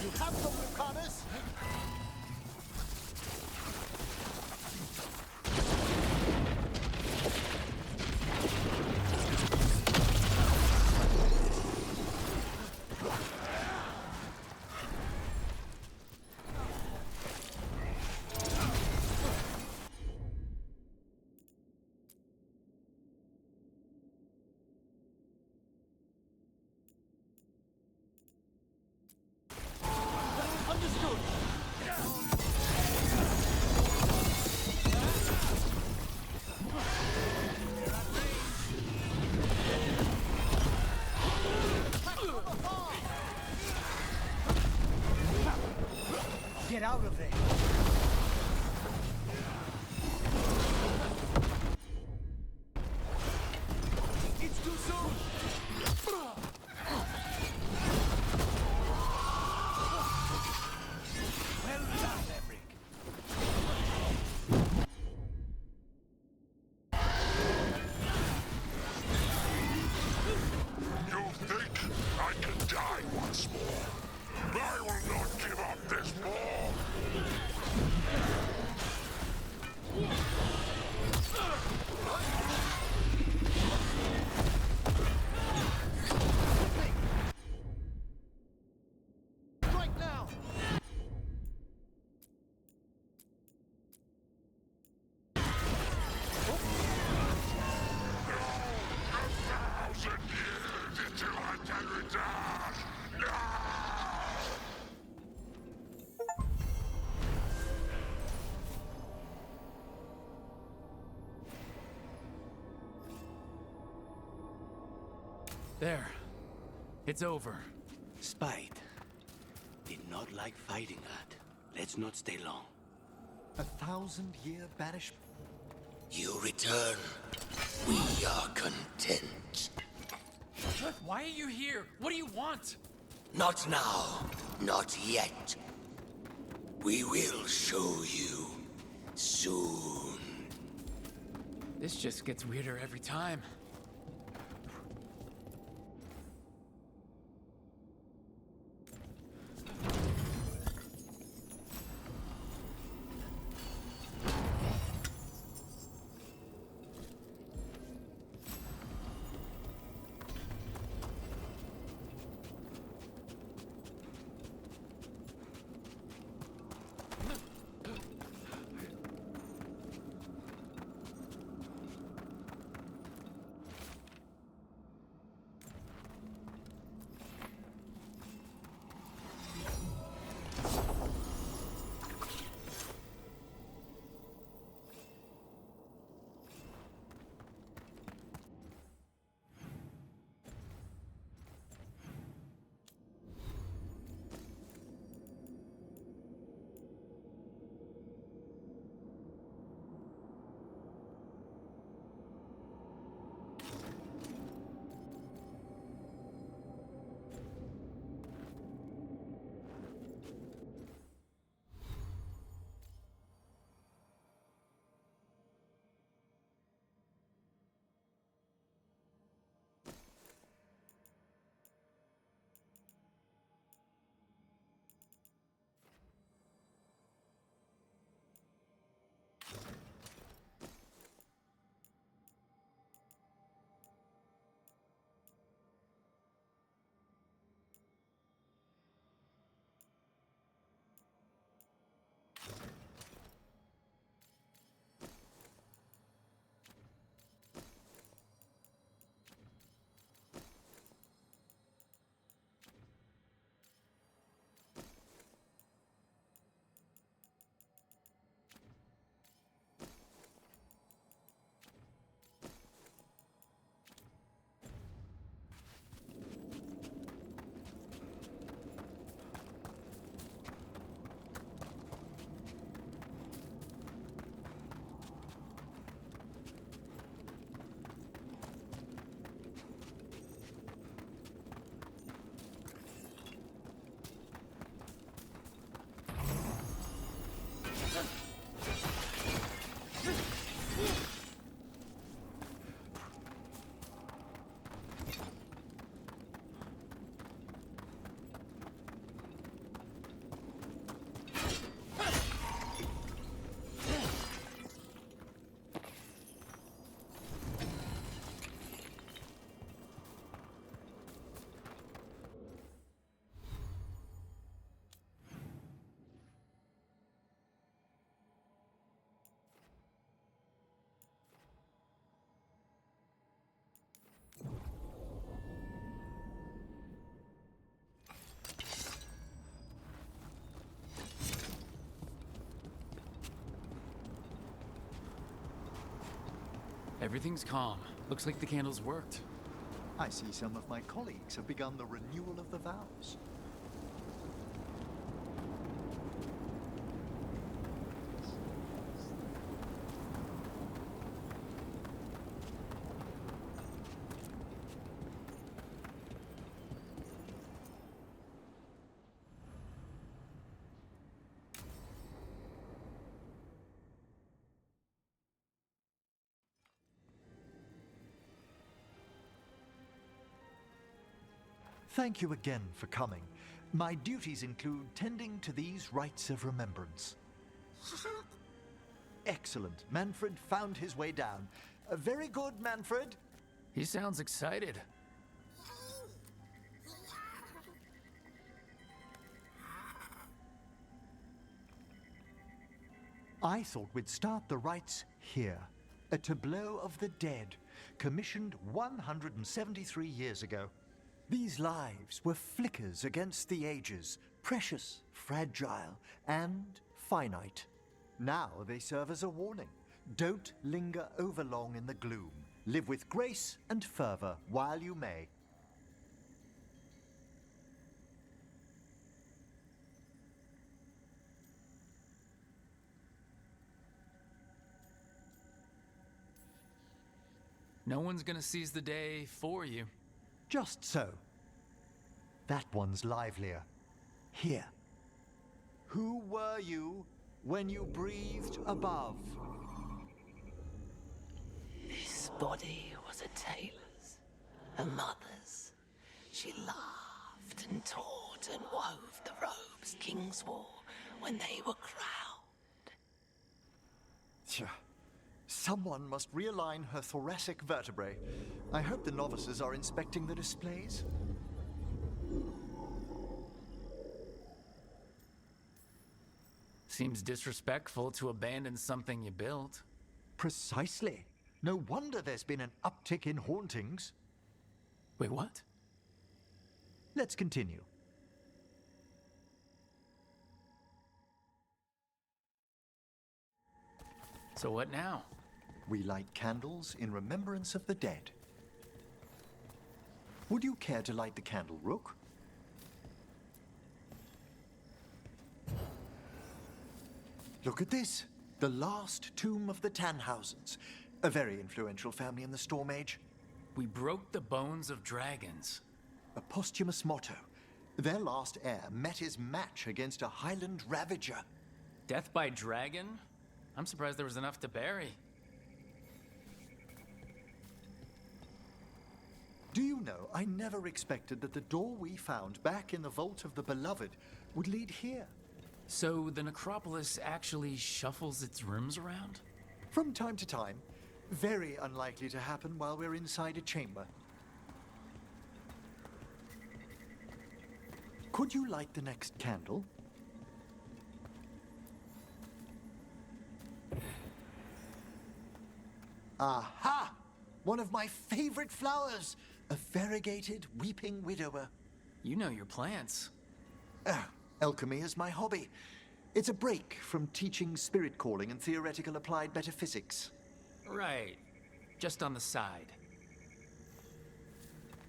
You have them, Lucanus! Understood! Get out of there! It's too soon! There. It's over. Spite did not like fighting that. Let's not stay long. 1,000-year banishment? You return. We are content. Why are you here? What do you want? Not now. Not yet. We will show you soon. This just gets weirder every time. Everything's calm. Looks like the candles worked. I see some of my colleagues have begun the renewal of the vows. Thank you again for coming. My duties include tending to these rites of remembrance. Excellent. Manfred found his way down. Very good, Manfred. He sounds excited. I thought we'd start the rites here. a tableau of the dead, commissioned 173 years ago. These lives were flickers against the ages, precious, fragile, and finite. Now they serve as a warning. Don't linger overlong in the gloom. Live with grace and fervor while you may. No one's gonna seize the day for you. Just so. That one's livelier. Here. Who were you when you breathed above? This body was a tailor's, a mother's. She laughed and taught and wove the robes kings wore when they were crowned. Tja. Someone must realign her thoracic vertebrae. I hope the novices are inspecting the displays. Seems disrespectful to abandon something you built. Precisely. No wonder there's been an uptick in hauntings. Wait, what? Let's continue. So what now? We light candles in remembrance of the dead. Would you care to light the candle, Rook? Look at this. The last tomb of the Tannhausens. A very influential family in the Storm Age. We broke the bones of dragons. A posthumous motto. Their last heir met his match against a Highland Ravager. Death by dragon? I'm surprised there was enough to bury. Do you know, I never expected that the door we found back in the Vault of the Beloved would lead here. So the necropolis actually shuffles its rooms around? From time to time. Very unlikely to happen while we're inside a chamber. Could you light the next candle? Aha! One of my favorite flowers! A variegated weeping widower. You know your plants. Alchemy is my hobby. It's a break from teaching spirit calling and theoretical applied metaphysics. Right. Just on the side.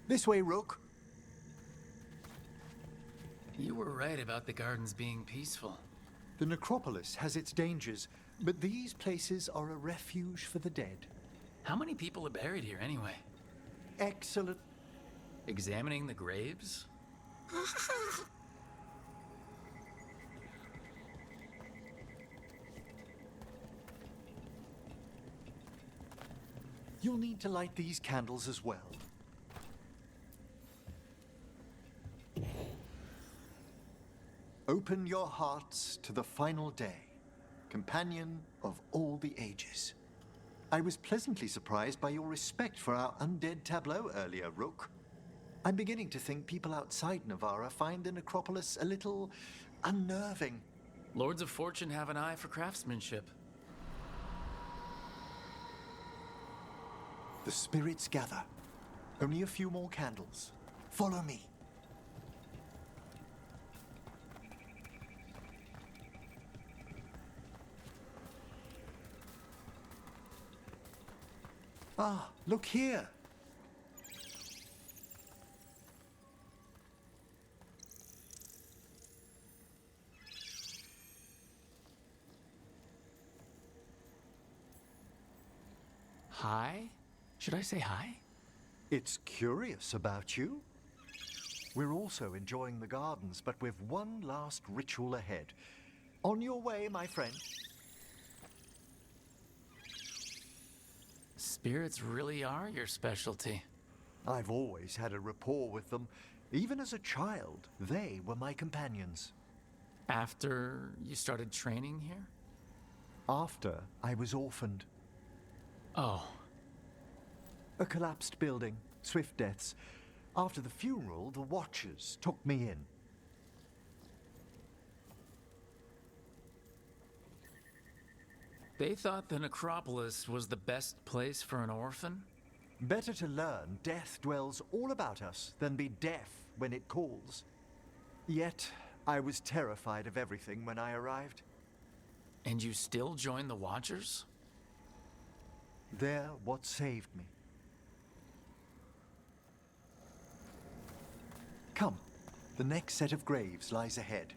This way, Rook. You were right about the gardens being peaceful. The necropolis has its dangers, but these places are a refuge for the dead. How many people are buried here anyway? Excellent. Examining the graves? You'll need to light these candles as well. Open your hearts to the final day, companion of all the ages. I was pleasantly surprised by your respect for our undead tableau earlier, Rook. I'm beginning to think people outside Navarra find the necropolis a little unnerving. Lords of Fortune have an eye for craftsmanship. The spirits gather. Only a few more candles. Follow me. Ah, look here. Hi? Should I say hi? It's curious about you. We're also enjoying the gardens, but with one last ritual ahead. On your way, my friend. Spirits really are your specialty. I've always had a rapport with them. Even as a child, they were my companions. After you started training here? After I was orphaned. Oh. A collapsed building, swift deaths. After the funeral, the Watchers took me in. They thought the necropolis was the best place for an orphan? Better to learn death dwells all about us than be deaf when it calls. Yet, I was terrified of everything when I arrived. And you still joined the Watchers? They're what saved me. Come, the next set of graves lies ahead.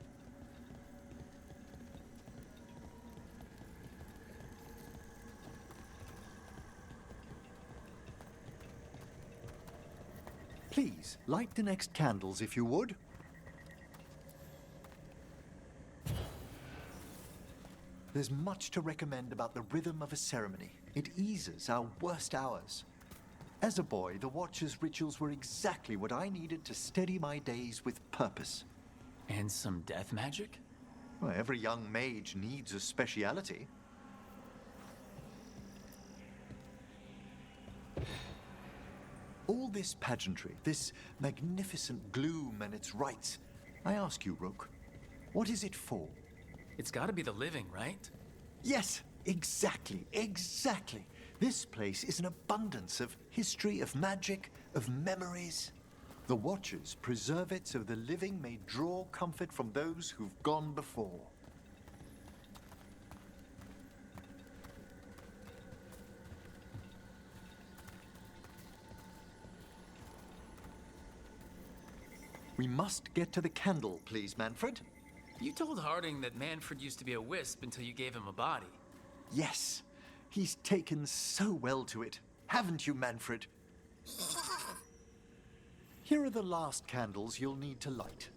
Please, light the next candles if you would. There's much to recommend about the rhythm of a ceremony. It eases our worst hours. As a boy, the Watcher's rituals were exactly what I needed to steady my days with purpose. And some death magic? Well, every young mage needs a speciality. All this pageantry, this magnificent gloom and its rites, I ask you, Rook, what is it for? It's gotta be the living, right? Yes, exactly. This place is an abundance of history, of magic, of memories. The Watchers preserve it so the living may draw comfort from those who've gone before. We must get to the candle, please, Manfred. You told Harding that Manfred used to be a wisp until you gave him a body. Yes, he's taken so well to it. Haven't you, Manfred? Here are the last candles you'll need to light.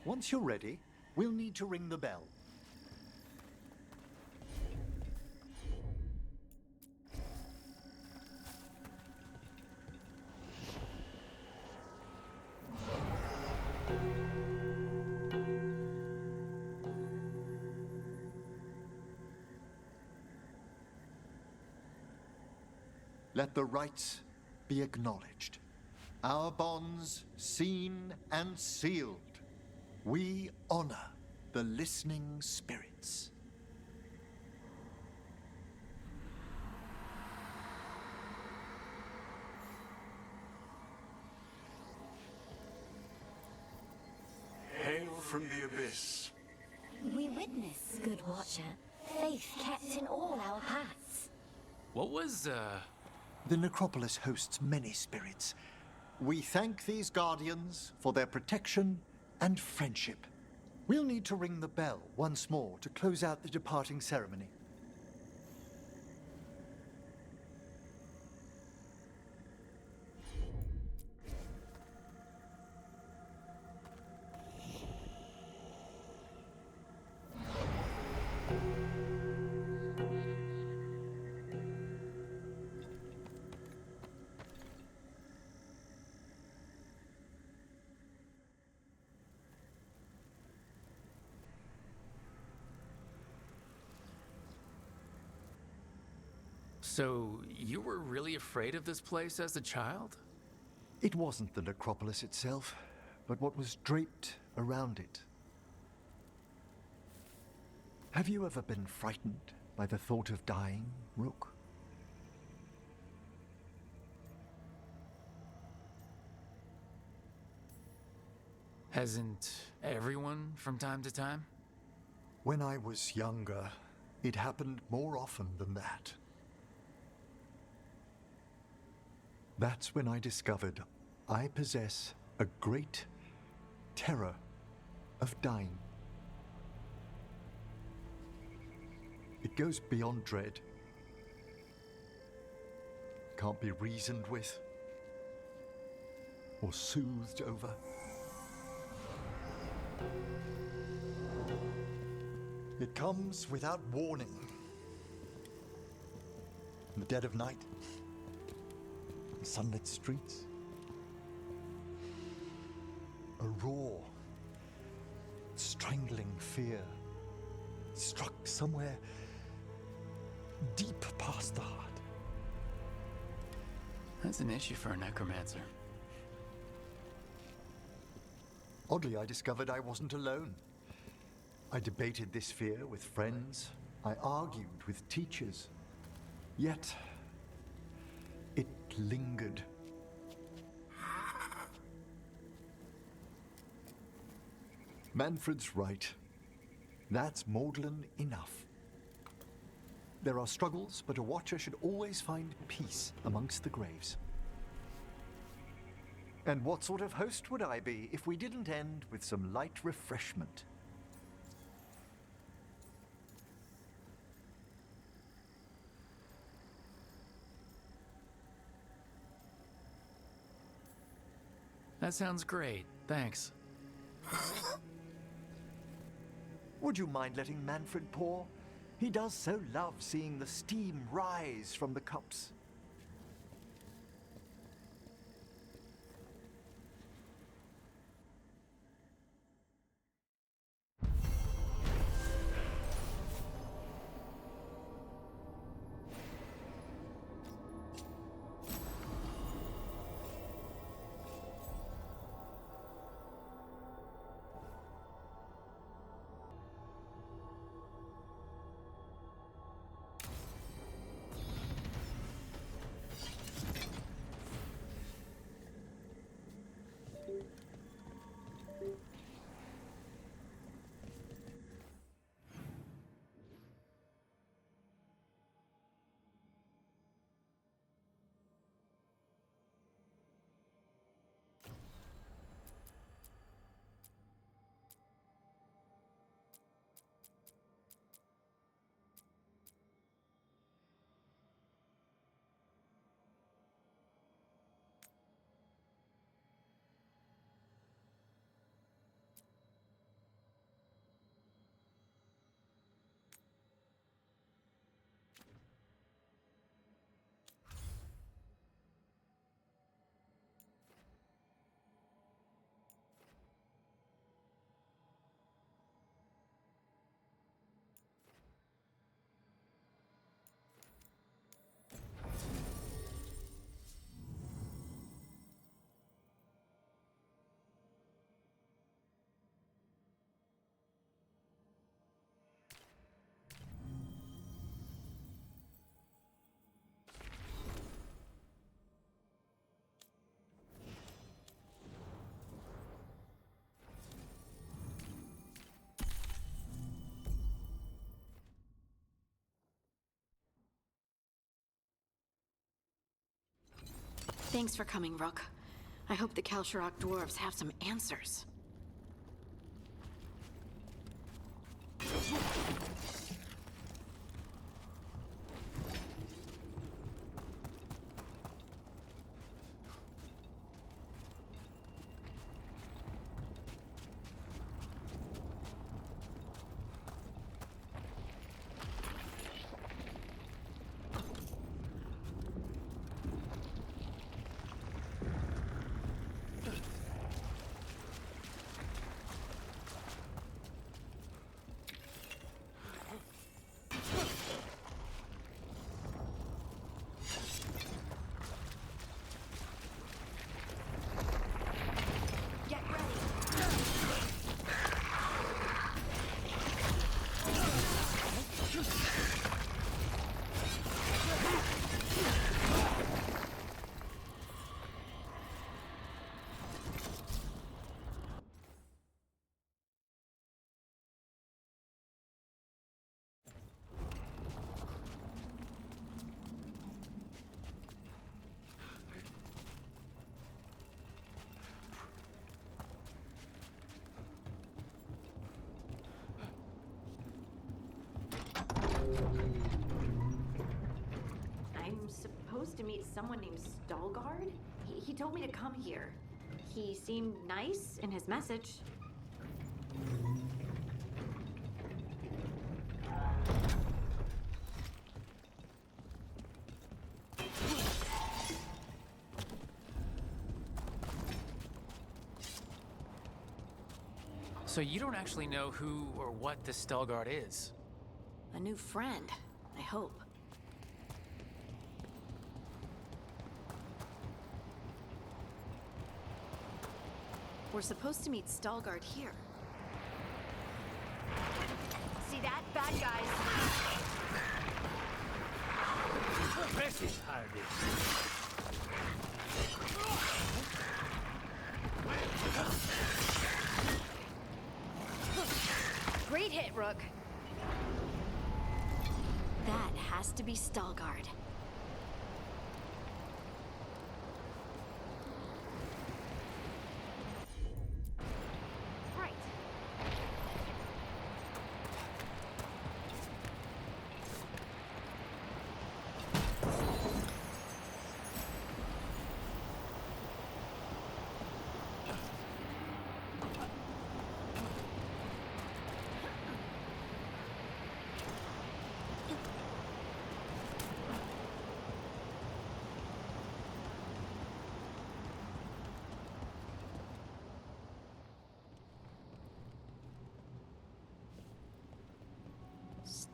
Once you're ready, we'll need to ring the bell. Let the rites be acknowledged. Our bonds seen and sealed. We honor the listening spirits. Hail from the abyss. We witness, good Watcher, faith kept in all our paths. What was, The necropolis hosts many spirits. We thank these guardians for their protection and friendship. We'll need to ring the bell once more to close out the departing ceremony. So, you were really afraid of this place as a child? It wasn't the necropolis itself, but what was draped around it. Have you ever been frightened by the thought of dying, Rook? Hasn't everyone from time to time? When I was younger, it happened more often than that. That's when I discovered I possess a great terror of dying. It goes beyond dread. Can't be reasoned with or soothed over. It comes without warning. In the dead of night, in sunlit streets, a raw, strangling fear struck somewhere deep past the heart. That's an issue for a necromancer. Oddly, I discovered I wasn't alone. I debated this fear with friends. I argued with teachers. Yet, it lingered. Manfred's right. That's maudlin enough. There are struggles, but a watcher should always find peace amongst the graves. And what sort of host would I be if we didn't end with some light refreshment? That sounds great. Thanks. Would you mind letting Manfred pour? He does so love seeing the steam rise from the cups. Thanks for coming, Rook. I hope the Kalsharok dwarves have some answers. I'm supposed to meet someone named Veilguard? He told me to come here. He seemed nice in his message. So you don't actually know who or what this Veilguard is? A new friend, I hope. We're supposed to meet Veilguard here. See that? Bad guys. Impressive, Hardy. Great hit, Rook. That has to be Veilguard. Right.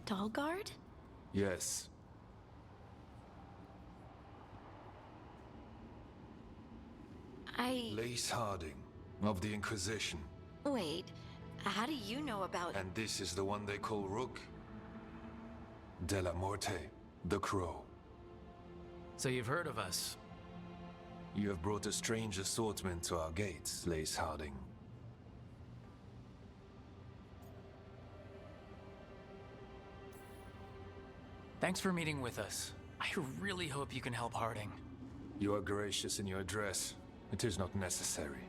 Veilguard? Yes. Lace Harding, of the Inquisition. Wait, how do you know about... And this is the one they call Rook? De la Morte, the Crow. So you've heard of us? You have brought a strange assortment to our gates, Lace Harding. Thanks for meeting with us. I really hope you can help Harding. You are gracious in your address. It is not necessary.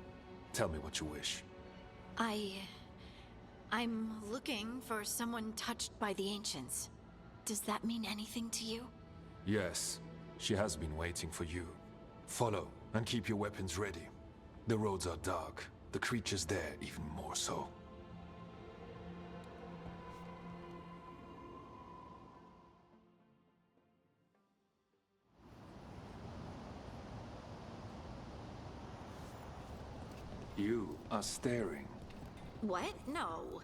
Tell me what you wish. I'm looking for someone touched by the Ancients. Does that mean anything to you? Yes, she has been waiting for you. Follow, and keep your weapons ready. The roads are dark, the creatures there even more so. You are staring. What? No.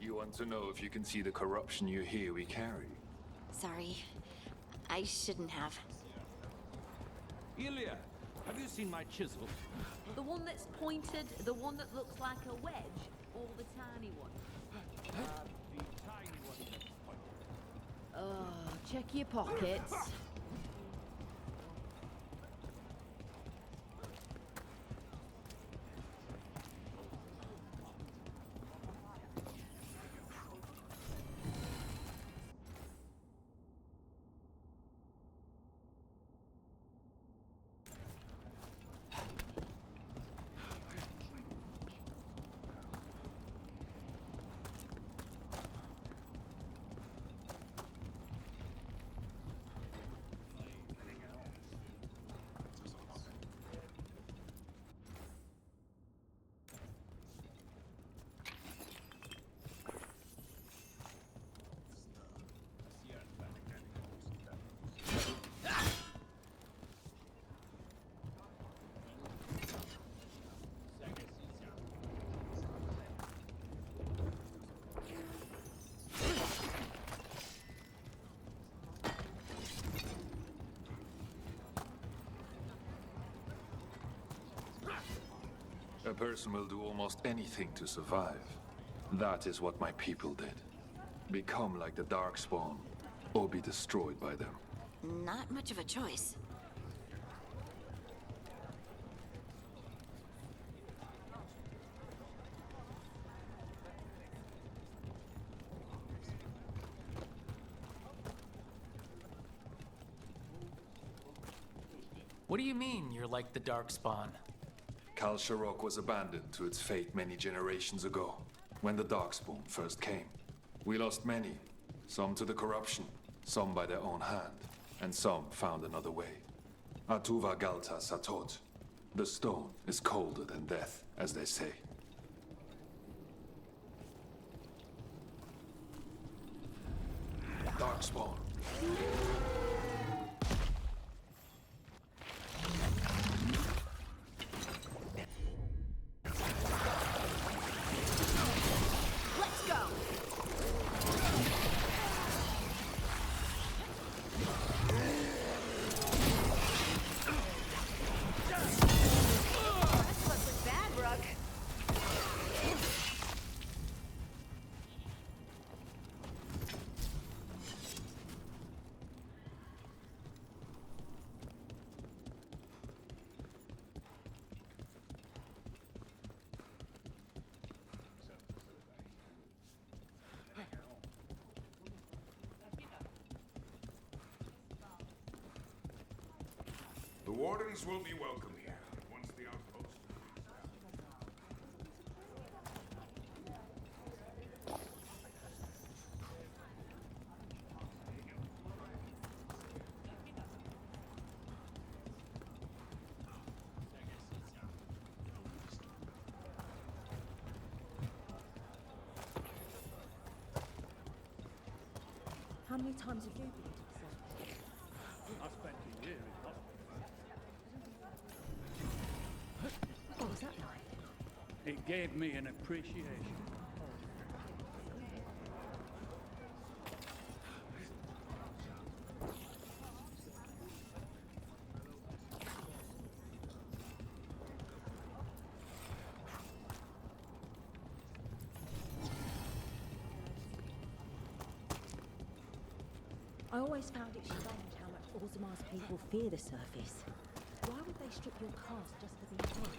You want to know if you can see the corruption you hear we carry? Sorry. I shouldn't have. Ilya, have you seen my chisel? The one that's pointed, the one that looks like a wedge, or the tiny one? The tiny one that's pointed. Oh, check your pockets. A person will do almost anything to survive. That is what my people did. Become like the Darkspawn, or be destroyed by them. Not much of a choice. What do you mean, you're like the Darkspawn? Kal Sharok was abandoned to its fate many generations ago, when the Darkspawn first came. We lost many, some to the corruption, some by their own hand, and some found another way. Atuva Galta Satot. The stone is colder than death, as they say. Darkspawn. Wardens will be welcome here once the outpost. How many times have you been to the South? I spent a year in hospital. What was that like? It gave me an appreciation. I always found it strange how much Orzamar's people fear the surface. Why would they strip your caste just for being here?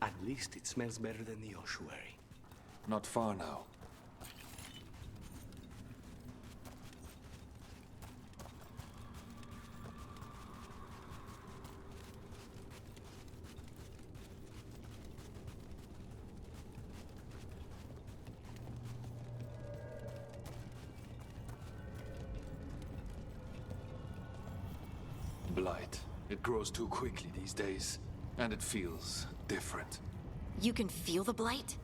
At least it smells better than the ossuary. Not far now. Blight. It grows too quickly these days, and it feels different. You can feel the blight?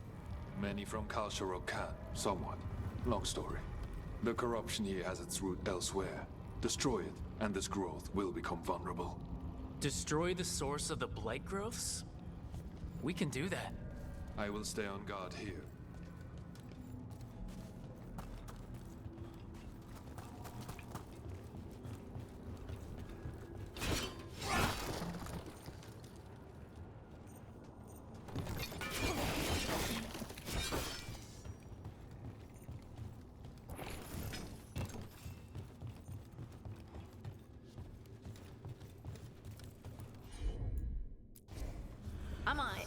Many from Kalsharok can, somewhat. Long story. The corruption here has its root elsewhere. Destroy it, and this growth will become vulnerable. Destroy the source of the blight growths? We can do that. I will stay on guard here. I'm on it.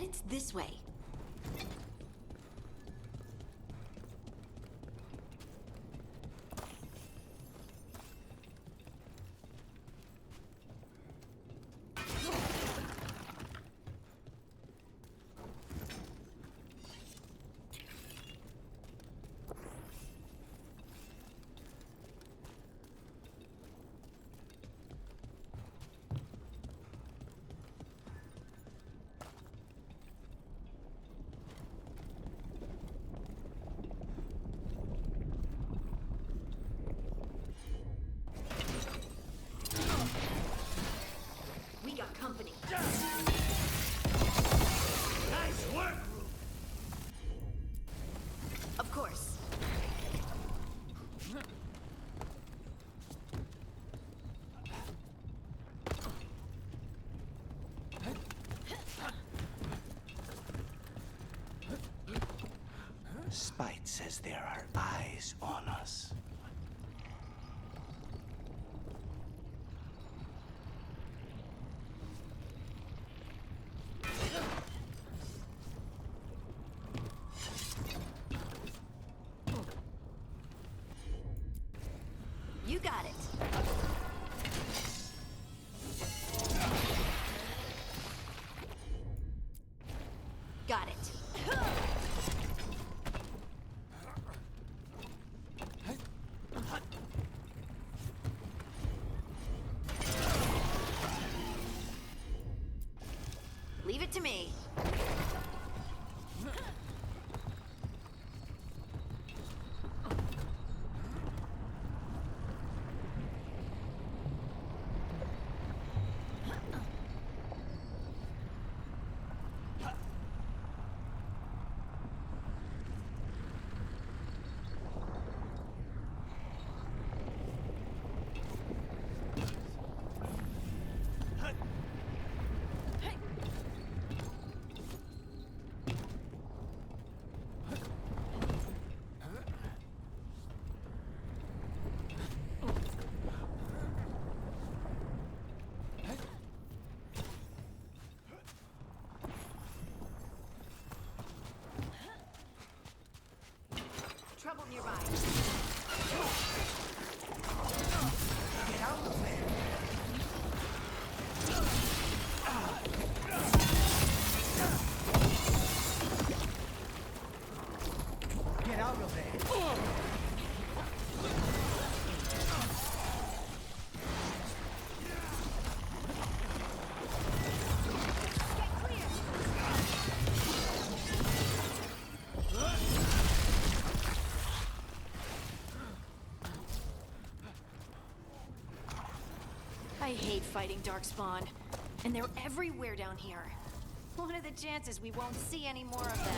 it's this way. We got company. Nice work, Rook. Of course. Spite says there are eyes on us. You got it. Got it. Leave it to me. Trouble nearby. Get out of there. Get out of there. I hate fighting Darkspawn, and they're everywhere down here. What are the chances we won't see any more of them?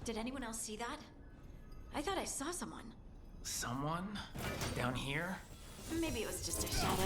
Did anyone else see that? I thought I saw someone. Someone? Down here? Maybe it was just a shadow.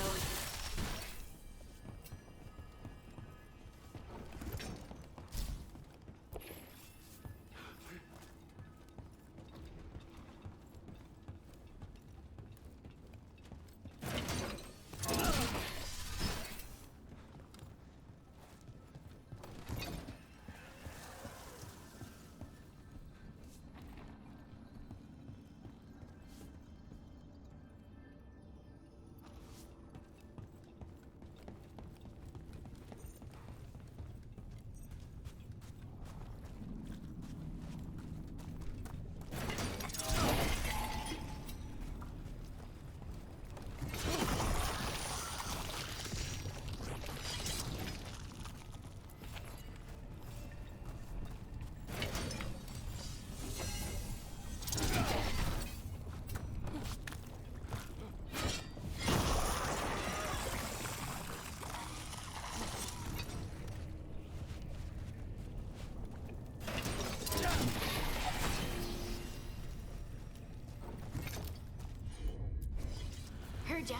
Heard ya.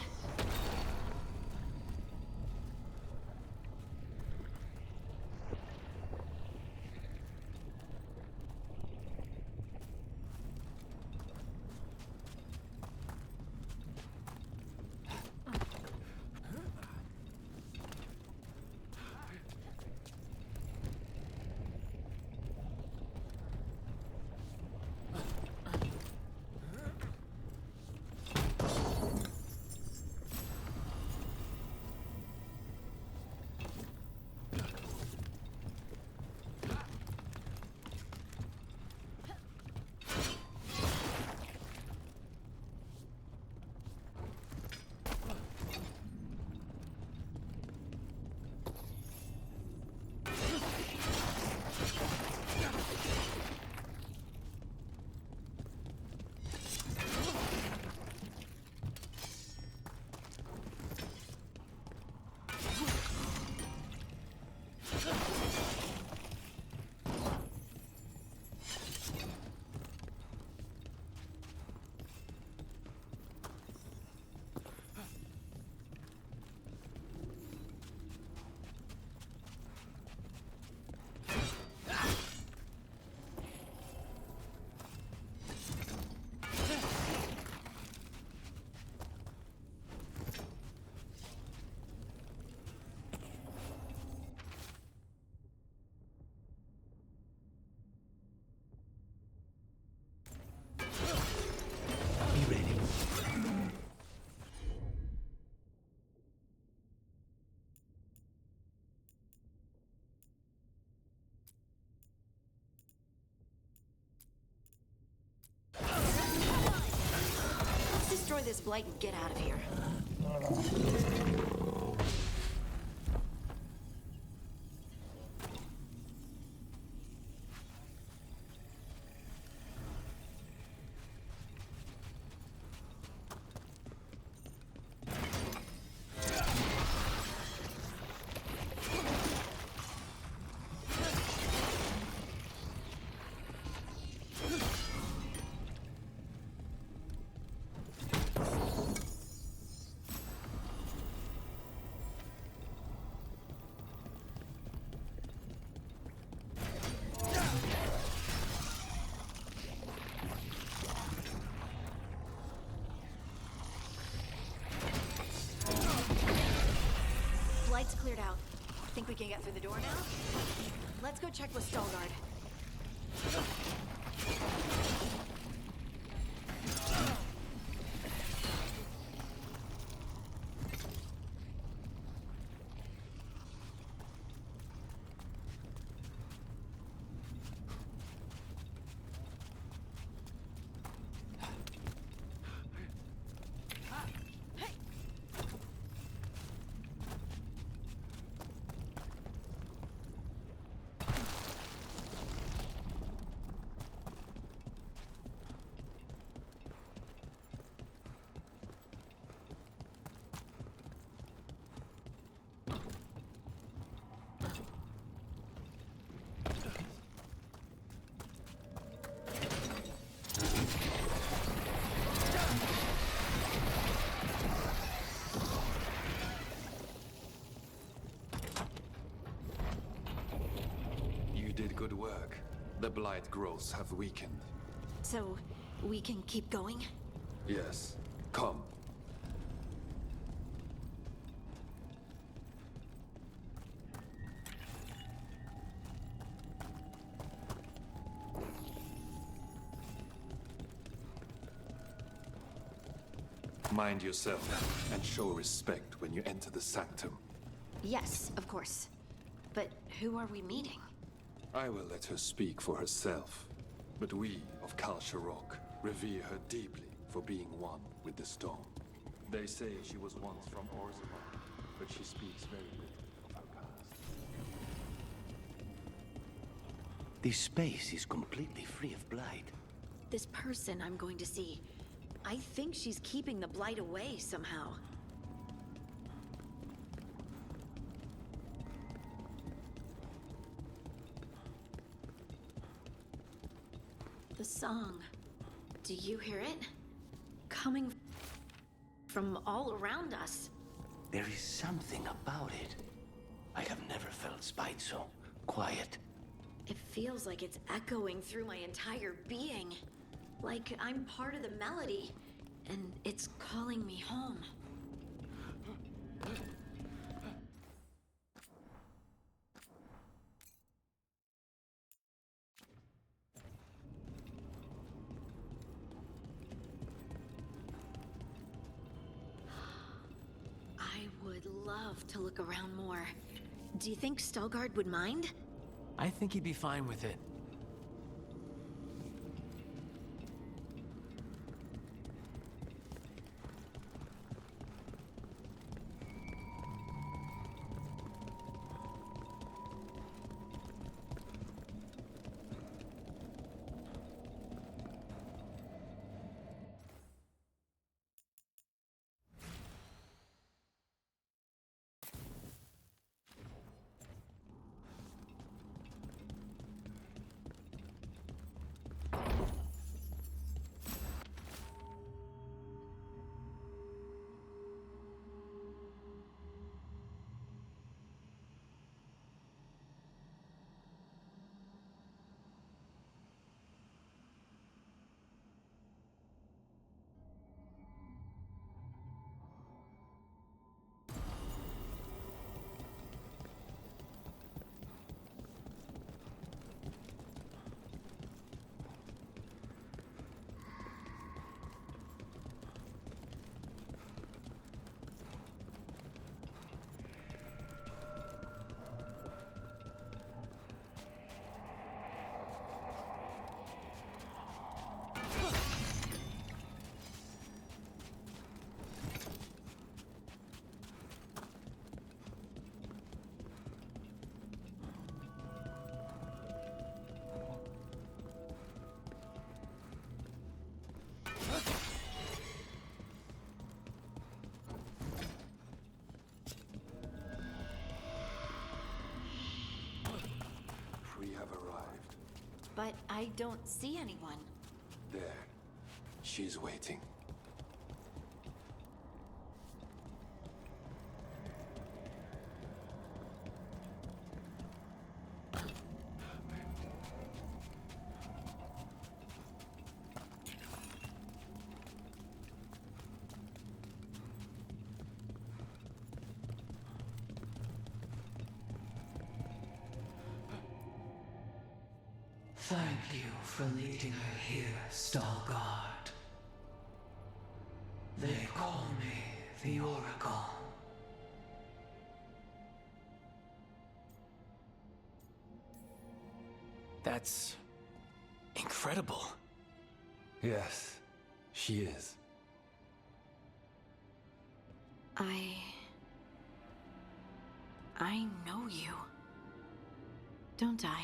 Destroy this blight and get out of here. Light's cleared out. Think we can get through the door now? Let's go check with Veilguard. good work. The blight growths have weakened. So, we can keep going? Yes. Come. Mind yourself, and show respect when you enter the sanctum. Yes, of course. But who are we meeting? I will let her speak for herself. But we of Kal Sharok revere her deeply for being one with the storm. They say she was once from Orzammar, but she speaks very little of her past. This space is completely free of blight. This person I'm going to see. I think she's keeping the blight away somehow. The song. Do you hear it? Coming from all around us. There is something about it. I have never felt spite so quiet. It feels like it's echoing through my entire being. Like I'm part of the melody, and it's calling me home. I would love to look around more. Do you think Stelgard would mind? I think he'd be fine with it. We have arrived. But I don't see anyone. There. She's waiting. Thank you for leading her here, Stalgard. They call me the Oracle. That's incredible. Yes, she is. I know you. Don't I?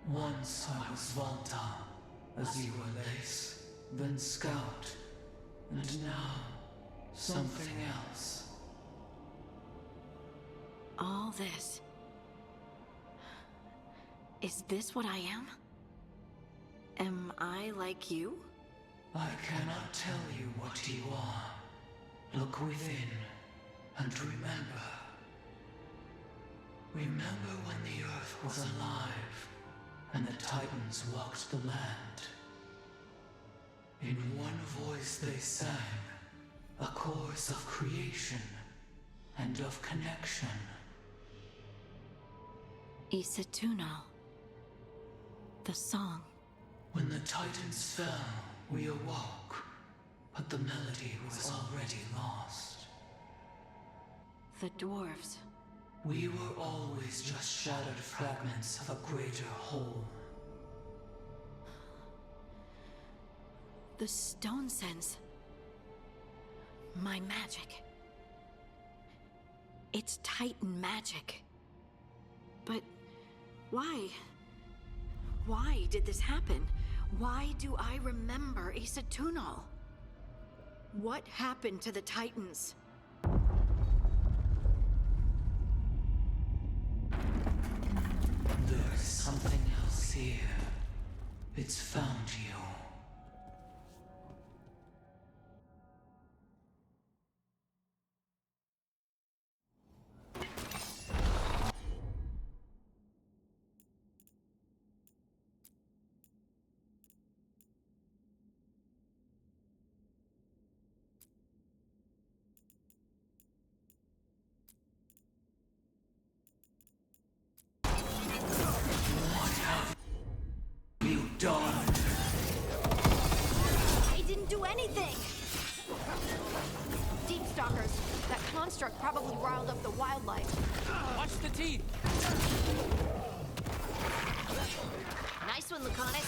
Once I was Volta, as you were Lace, then Scout, and now something else. All this. Is this what I am? Am I like you? I cannot tell you what you are. Look within, and remember. Remember when the Earth was alive, and the Titans walked the land. In one voice they sang, a chorus of creation and of connection. Isatunal. The song. When the Titans fell, we awoke, but the melody was already lost. The dwarves. We were always just shattered fragments of a greater whole. The stone sense. My magic. It's Titan magic. But why? Why did this happen? Why do I remember Isatunal? What happened to the Titans? There's something else here. It's found you. I didn't do anything! Deep stalkers. That construct probably riled up the wildlife. Watch the teeth! Nice one, Lucanus.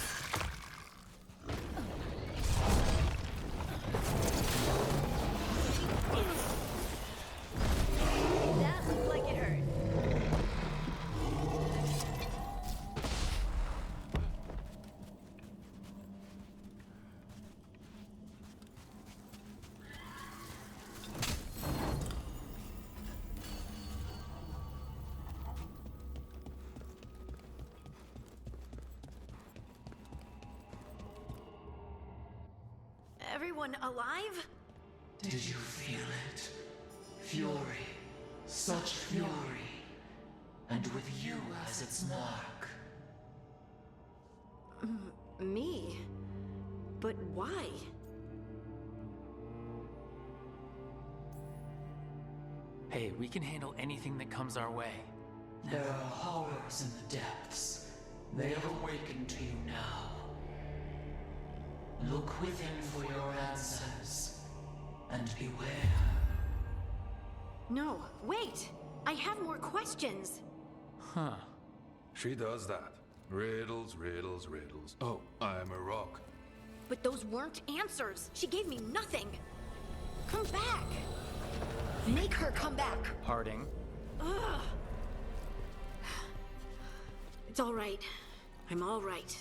That looked like it hurt. Everyone alive? Did you feel it? Fury. Such fury. And with you as its mark. Me? But why? Hey, we can handle anything that comes our way. There are horrors in the depths. They have awakened to you now. Look within for your answers, and beware. No, wait! I have more questions! Huh. She does that. Riddles, riddles, riddles. Oh, I'm a rock. But those weren't answers! She gave me nothing! Come back! Make her come back! Harding. Ugh. It's all right. I'm all right.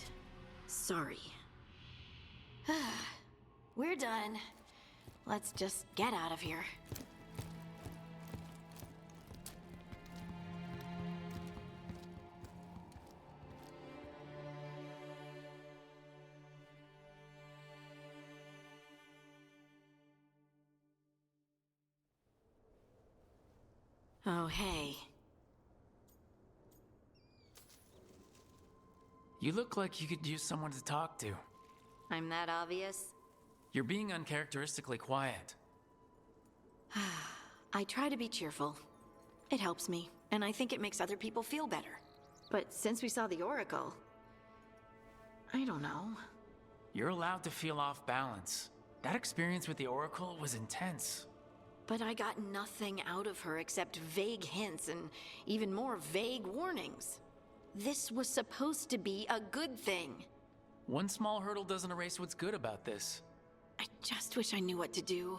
Sorry. We're done. Let's just get out of here. Oh, hey. You look like you could use someone to talk to. I'm that obvious? You're being uncharacteristically quiet. I try to be cheerful. It helps me, and I think it makes other people feel better. But since we saw the Oracle, I don't know. You're allowed to feel off balance. That experience with the Oracle was intense. But I got nothing out of her except vague hints and even more vague warnings. This was supposed to be a good thing. One small hurdle doesn't erase what's good about this. I just wish I knew what to do.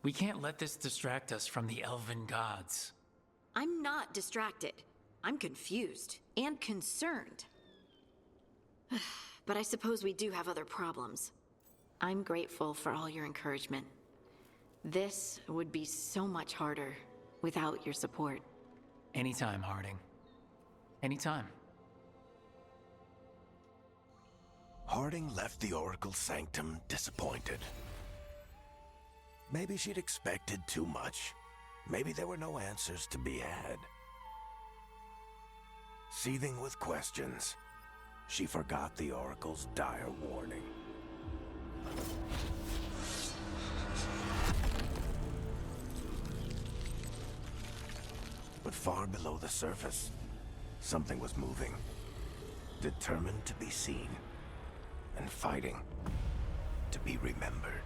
We can't let this distract us from the elven gods. I'm not distracted. I'm confused and concerned. But I suppose we do have other problems. I'm grateful for all your encouragement. This would be so much harder without your support. Anytime, Harding. Anytime. Harding left the Oracle's sanctum disappointed. Maybe she'd expected too much. Maybe there were no answers to be had. Seething with questions, she forgot the Oracle's dire warning. But far below the surface, something was moving. Determined to be seen, and fighting to be remembered.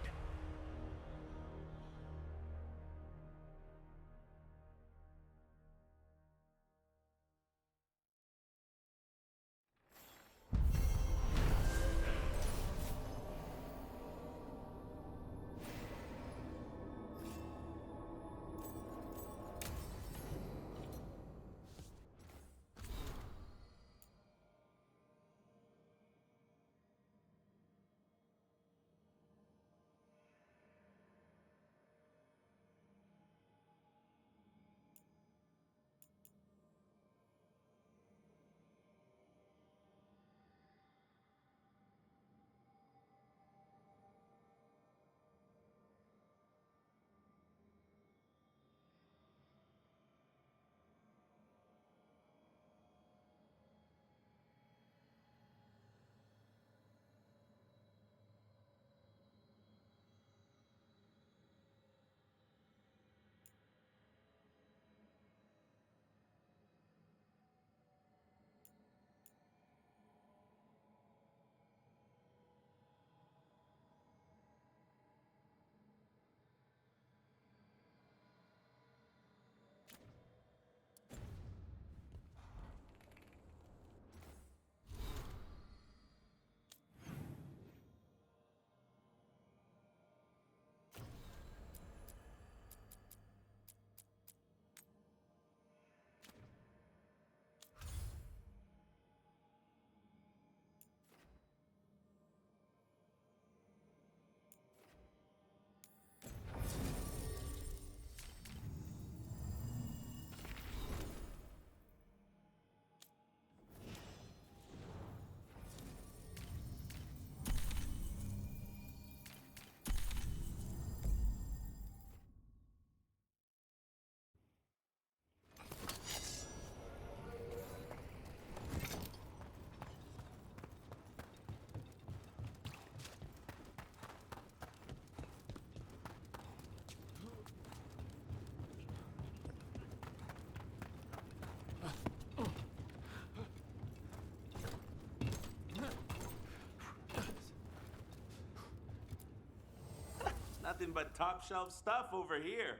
Nothing but top shelf stuff over here.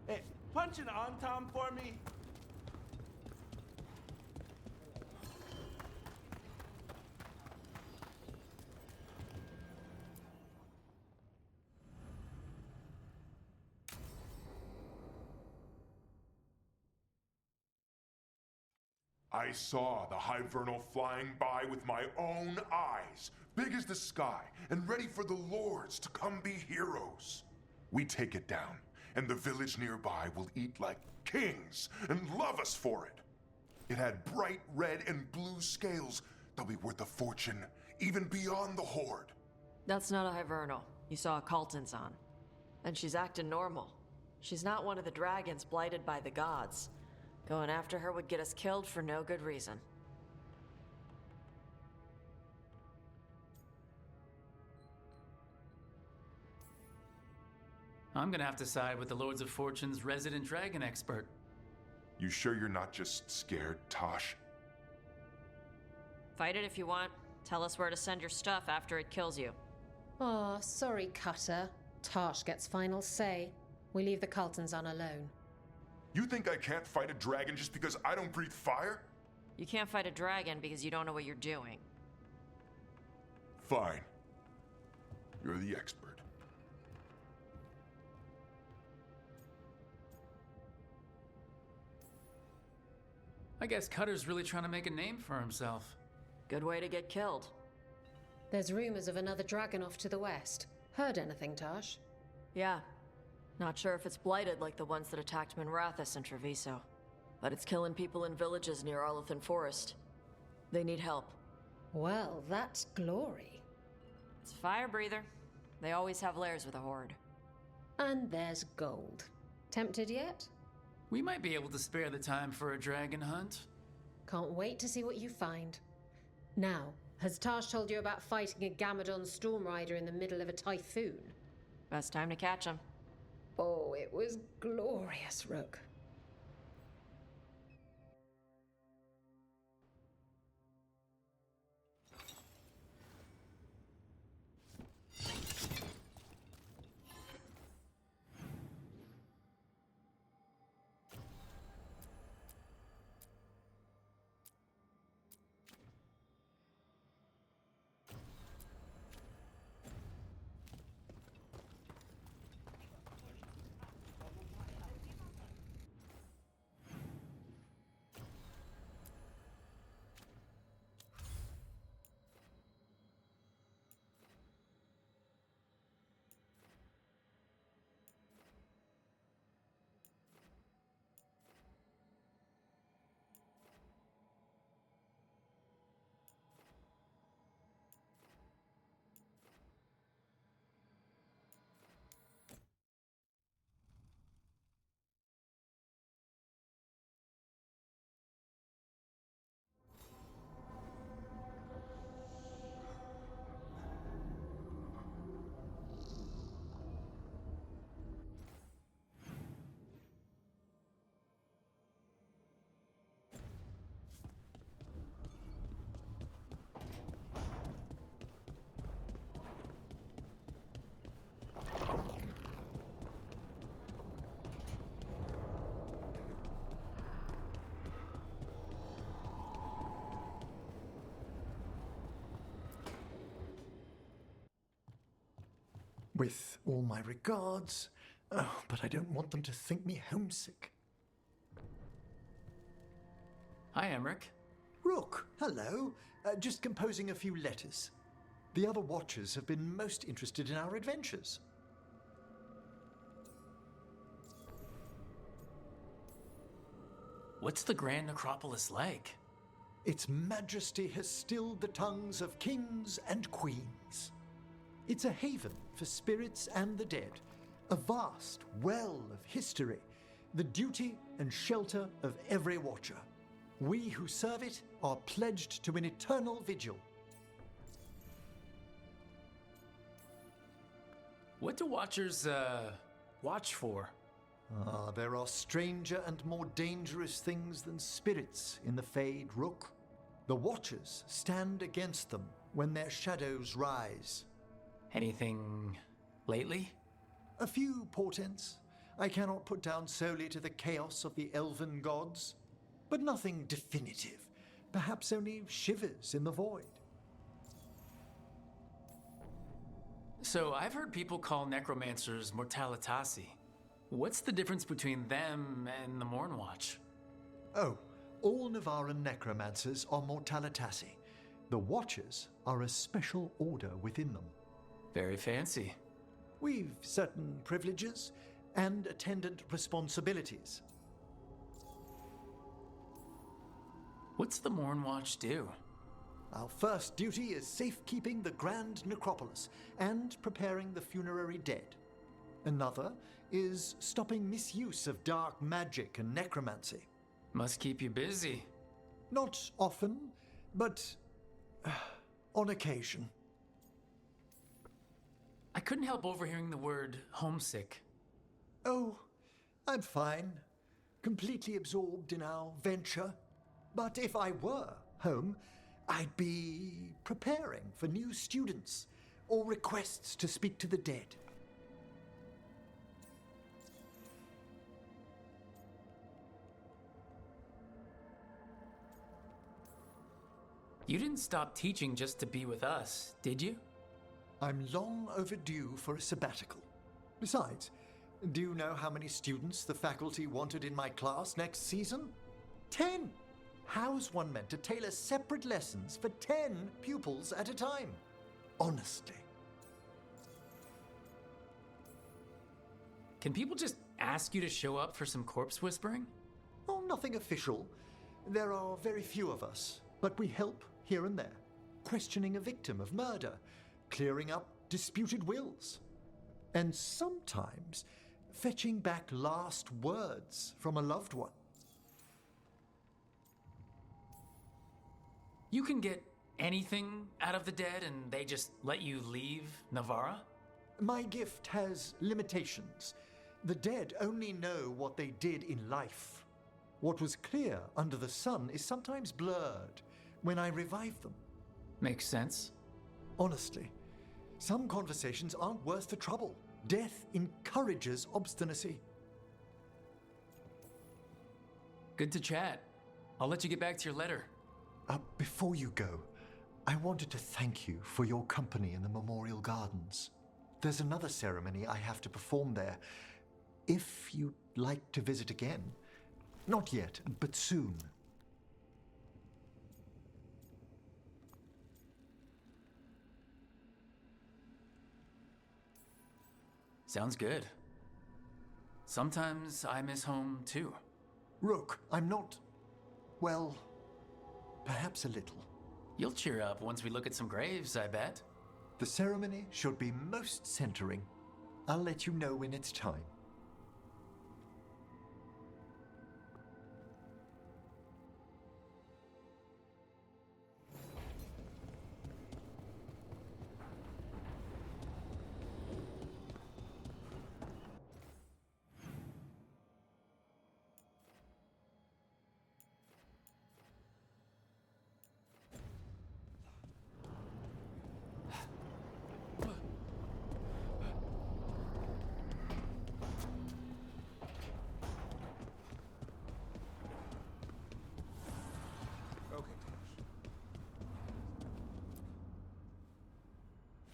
Hey, punch an on-tom for me. I saw the Hivernal flying by with my own eyes, big as the sky, and ready for the lords to come be heroes. We take it down, and the village nearby will eat like kings and love us for it. It had bright red and blue scales. They'll be worth a fortune, even beyond the Horde. That's not a Hivernal. You saw a Calton's on. And she's acting normal. She's not one of the dragons blighted by the gods. Going after her would get us killed for no good reason. I'm gonna have to side with the Lords of Fortune's resident dragon expert. You sure you're not just scared, Tosh? Fight it if you want. Tell us where to send your stuff after it kills you. Oh, sorry, Cutter. Tosh gets final say. We leave the Caltons on alone. You think I can't fight a dragon just because I don't breathe fire? You can't fight a dragon because you don't know what you're doing. Fine. You're the expert. I guess Cutter's really trying to make a name for himself. Good way to get killed. There's rumors of another dragon off to the west. Heard anything, Tash? Yeah. Not sure if it's blighted like the ones that attacked Minrathous and Treviso. But it's killing people in villages near Arlethan Forest. They need help. Well, that's glory. It's a fire breather. They always have lairs with a horde. And there's gold. Tempted yet? We might be able to spare the time for a dragon hunt. Can't wait to see what you find. Now, has Tash told you about fighting a Gamadon storm rider in the middle of a typhoon? Best time to catch him. Oh, it was glorious, Rook. With all my regards, but I don't want them to think me homesick. Hi, Emmerich. Rook, hello. Just composing a few letters. The other Watchers have been most interested in our adventures. What's the Grand Necropolis like? Its majesty has stilled the tongues of kings and queens. It's a haven for spirits and the dead, a vast well of history, the duty and shelter of every Watcher. We who serve it are pledged to an eternal vigil. What do Watchers, watch for? There are stranger and more dangerous things than spirits in the Fade, Rook. The Watchers stand against them when their shadows rise. Anything lately? A few portents I cannot put down solely to the chaos of the elven gods, but nothing definitive. Perhaps only shivers in the void. So I've heard people call necromancers mortalitasi. What's the difference between them and the Mornwatch? Oh, all Navaran necromancers are mortalitasi. The Watchers are a special order within them. Very fancy. We've certain privileges and attendant responsibilities. What's the Mornwatch do? Our first duty is safekeeping the Grand Necropolis and preparing the funerary dead. Another is stopping misuse of dark magic and necromancy. Must keep you busy. Not often, but on occasion. I couldn't help overhearing the word homesick. Oh, I'm fine. Completely absorbed in our venture. But if I were home, I'd be preparing for new students or requests to speak to the dead. You didn't stop teaching just to be with us, did you? I'm long overdue for a sabbatical. Besides, do you know how many students the faculty wanted in my class next season? 10! How's one meant to tailor separate lessons for 10 pupils at a time? Honestly. Can people just ask you to show up for some corpse whispering? Oh, nothing official. There are very few of us, but we help here and there. Questioning a victim of murder, clearing up disputed wills, and sometimes fetching back last words from a loved one. You can get anything out of the dead and they just let you leave Navarra? My gift has limitations. The dead only know what they did in life. What was clear under the sun is sometimes blurred when I revive them. Makes sense. Honestly, some conversations aren't worth the trouble. Death encourages obstinacy. Good to chat. I'll let you get back to your letter. Before you go, I wanted to thank you for your company in the Memorial Gardens. There's another ceremony I have to perform there. If you'd like to visit again. Not yet, but soon. Sounds good. Sometimes I miss home too. Rook, I'm not... well, perhaps a little. You'll cheer up once we look at some graves, I bet. The ceremony should be most centering. I'll let you know when it's time.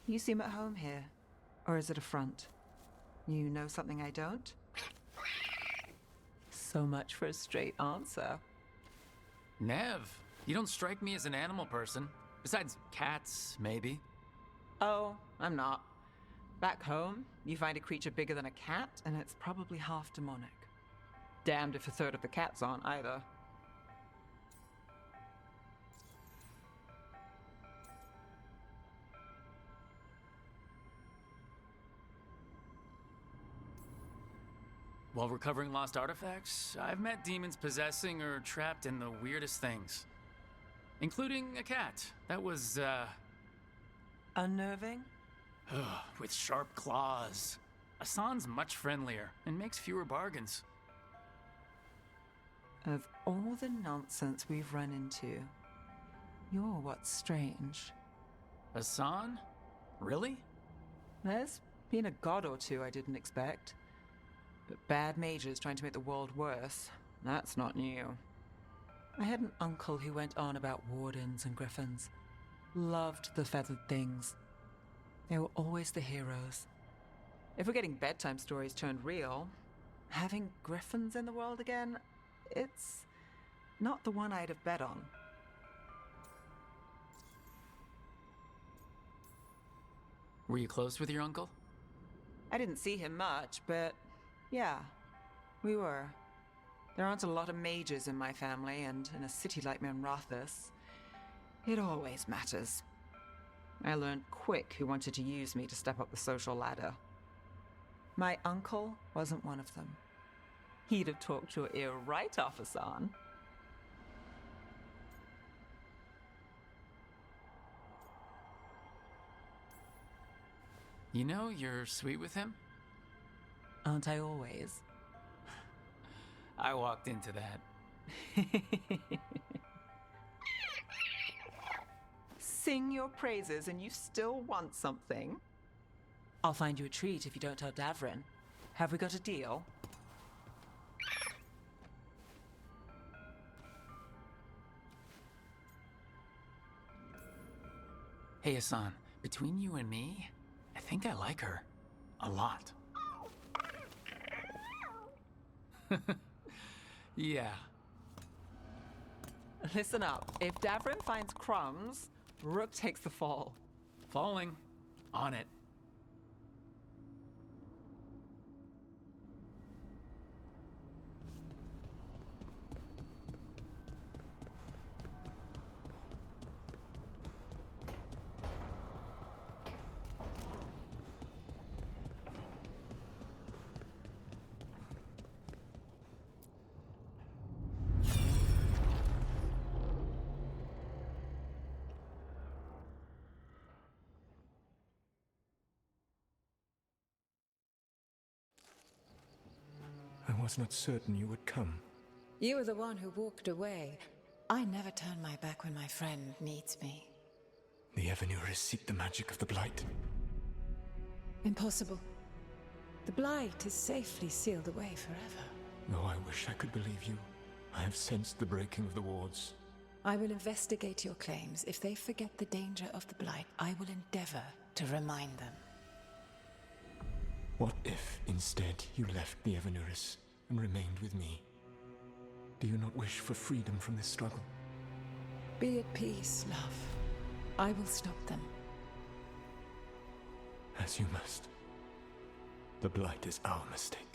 You seem at home here. Or is it a front? You know something I don't? So much for a straight answer. Nev, you don't strike me as an animal person. Besides cats, maybe. Oh, I'm not. Back home, you find a creature bigger than a cat, and it's probably half demonic. Damned if a third of the cats aren't either. While recovering lost artifacts, I've met demons possessing or trapped in the weirdest things. Including a cat. That was, unnerving? With sharp claws. Asan's much friendlier and makes fewer bargains. Of all the nonsense we've run into, you're what's strange. Asan? Really? There's been a god or two I didn't expect. But bad mages trying to make the world worse, that's not new. I had an uncle who went on about wardens and griffins. Loved the feathered things. They were always the heroes. If we're getting bedtime stories turned real, having griffins in the world again, it's not the one I'd have bet on. Were you close with your uncle? I didn't see him much, but yeah, we were. There aren't a lot of mages in my family, and in a city like Menrathis, it always matters. I learned quick who wanted to use me to step up the social ladder. My uncle wasn't one of them. He'd have talked your ear right off, Asan. You know, you're sweet with him? Aren't I always? I walked into that. Sing your praises and you still want something? I'll find you a treat if you don't tell Davrin. Have we got a deal? Hey, Hassan, between you and me, I think I like her. A lot. Yeah. Listen up. If Davrin finds crumbs, Rook takes the fall. Falling. On it. I was not certain you would come. You were the one who walked away. I never turn my back when my friend needs me. The Evenuris seek the magic of the Blight. Impossible. The Blight is safely sealed away forever. Though I wish I could believe you, I have sensed the breaking of the wards. I will investigate your claims. If they forget the danger of the Blight, I will endeavor to remind them. What if, instead, you left the Evenuris and remained with me? Do you not wish for freedom from this struggle? Be at peace, love. I will stop them. As you must. The Blight is our mistake.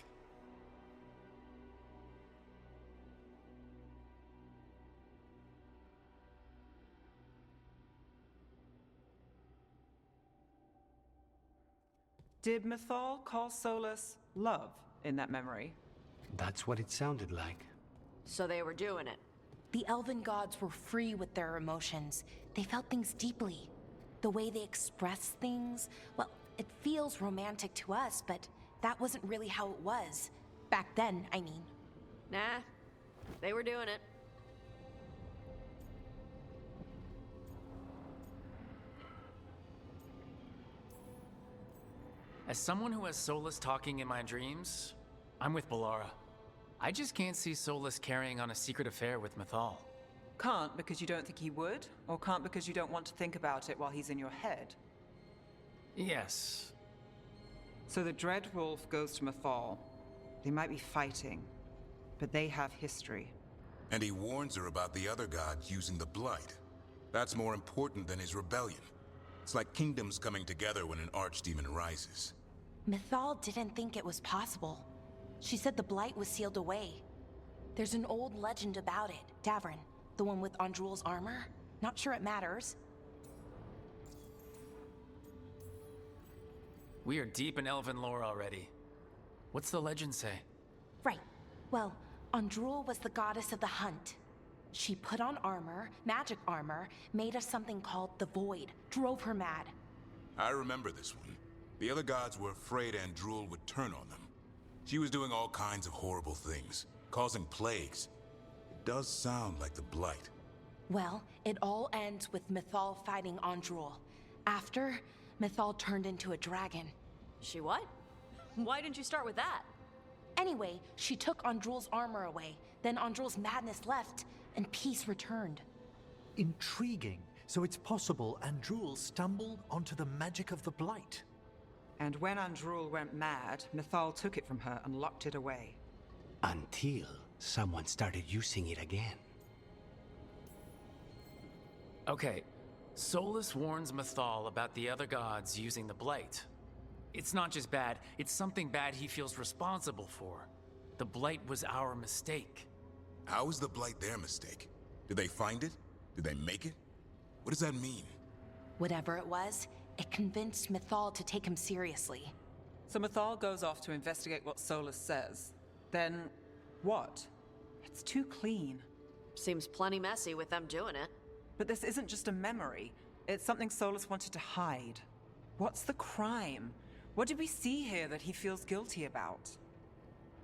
Did Mythal call Solus love in that memory? That's what it sounded like. So they were doing it. The elven gods were free with their emotions. They felt things deeply. The way they expressed things, well, it feels romantic to us, but that wasn't really how it was. Back then, I mean. Nah, they were doing it. As someone who has Solus talking in my dreams, I'm with Balara. I just can't see Solus carrying on a secret affair with Mythal. Can't because you don't think he would? Or can't because you don't want to think about it while he's in your head? Yes. So the Dread Wolf goes to Mythal. They might be fighting, but they have history. And he warns her about the other gods using the Blight. That's more important than his rebellion. It's like kingdoms coming together when an archdemon rises. Mythal didn't think it was possible. She said the Blight was sealed away. There's an old legend about it. Davrin, the one with Andrul's armor. Not sure it matters. We are deep in elven lore already. What's the legend say? Right. Well, Andrul was the goddess of the hunt. She put on armor, magic armor, made us something called the Void, drove her mad. I remember this one. The other gods were afraid Andrul would turn on them. She was doing all kinds of horrible things, causing plagues. It does sound like the Blight. Well, it all ends with Mythal fighting Andrul. After, Mythal turned into a dragon. She what? Why didn't you start with that? Anyway, she took Andrul's armor away. Then Andrul's madness left, and peace returned. Intriguing. So it's possible Andrul stumbled onto the magic of the Blight. And when Andrul went mad, Mythal took it from her and locked it away. Until someone started using it again. Okay, Solus warns Mythal about the other gods using the Blight. It's not just bad, it's something bad he feels responsible for. The Blight was our mistake. How is the Blight their mistake? Did they find it? Did they make it? What does that mean? Whatever it was, it convinced Mythal to take him seriously. So Mythal goes off to investigate what Solus says. Then, what? It's too clean. Seems plenty messy with them doing it. But this isn't just a memory. It's something Solus wanted to hide. What's the crime? What did we see here that he feels guilty about?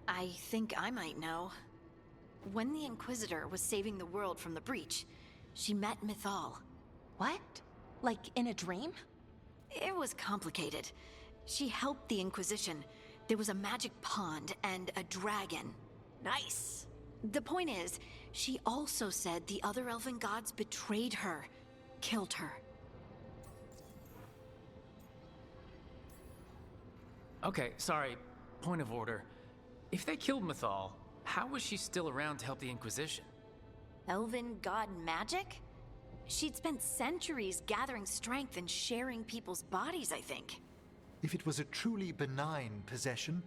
I think I might know. When the Inquisitor was saving the world from the breach, she met Mythal. What? Like in a dream? It was complicated. She helped the Inquisition. There was a magic pond and a dragon. Nice. The point is, she also said the other elven gods betrayed her, killed her. Okay, sorry. Point of order. If they killed Mythal, how was she still around to help the Inquisition? Elven god magic? She'd spent centuries gathering strength and sharing people's bodies, I think. If it was a truly benign possession,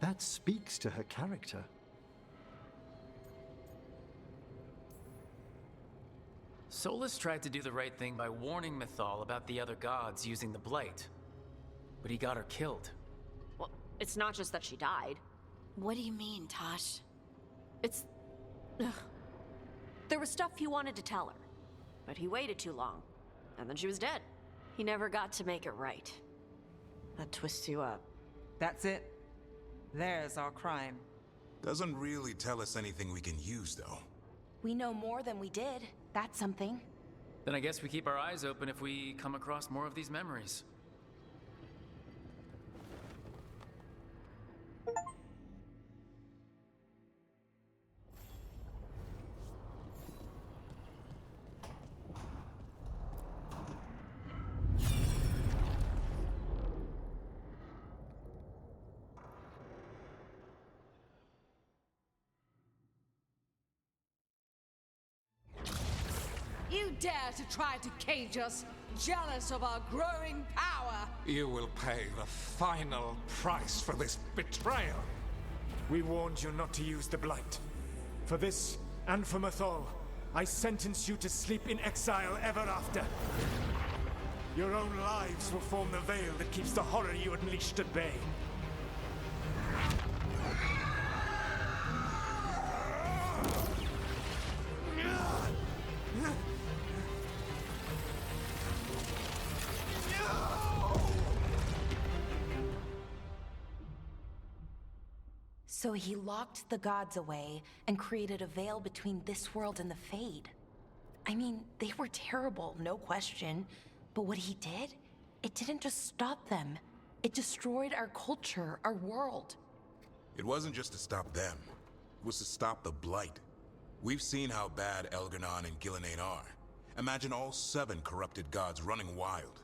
that speaks to her character. Solus tried to do the right thing by warning Mythal about the other gods using the Blight. But he got her killed. Well, it's not just that she died. What do you mean, Tosh? It's... Ugh. There was stuff he wanted to tell her, but he waited too long, and then she was dead. He never got to make it right. That twists you up. That's it. There's our crime. Doesn't really tell us anything we can use, though. We know more than we did. That's something. Then I guess we keep our eyes open if we come across more of these memories. You dare to try to cage us, jealous of our growing power! You will pay the final price for this betrayal. We warned you not to use the Blight. For this, and for Mythal, I sentence you to sleep in exile ever after. Your own lives will form the veil that keeps the horror you unleashed at bay. So he locked the gods away and created a veil between this world and the Fade. I mean, they were terrible, no question. But what he did, it didn't just stop them. It destroyed our culture, our world. It wasn't just to stop them. It was to stop the Blight. We've seen how bad Elgar'nan and Gillenane are. Imagine all 7 corrupted gods running wild.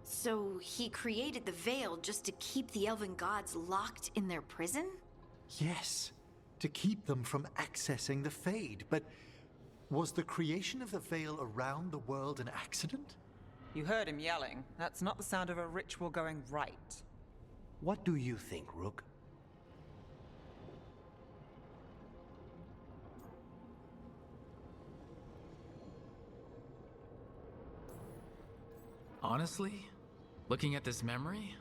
So he created the veil just to keep the elven gods locked in their prison? Yes, to keep them from accessing the Fade. But was the creation of the veil around the world an accident? You heard him yelling. That's not the sound of a ritual going right. What do you think, Rook? Honestly, looking at this memory,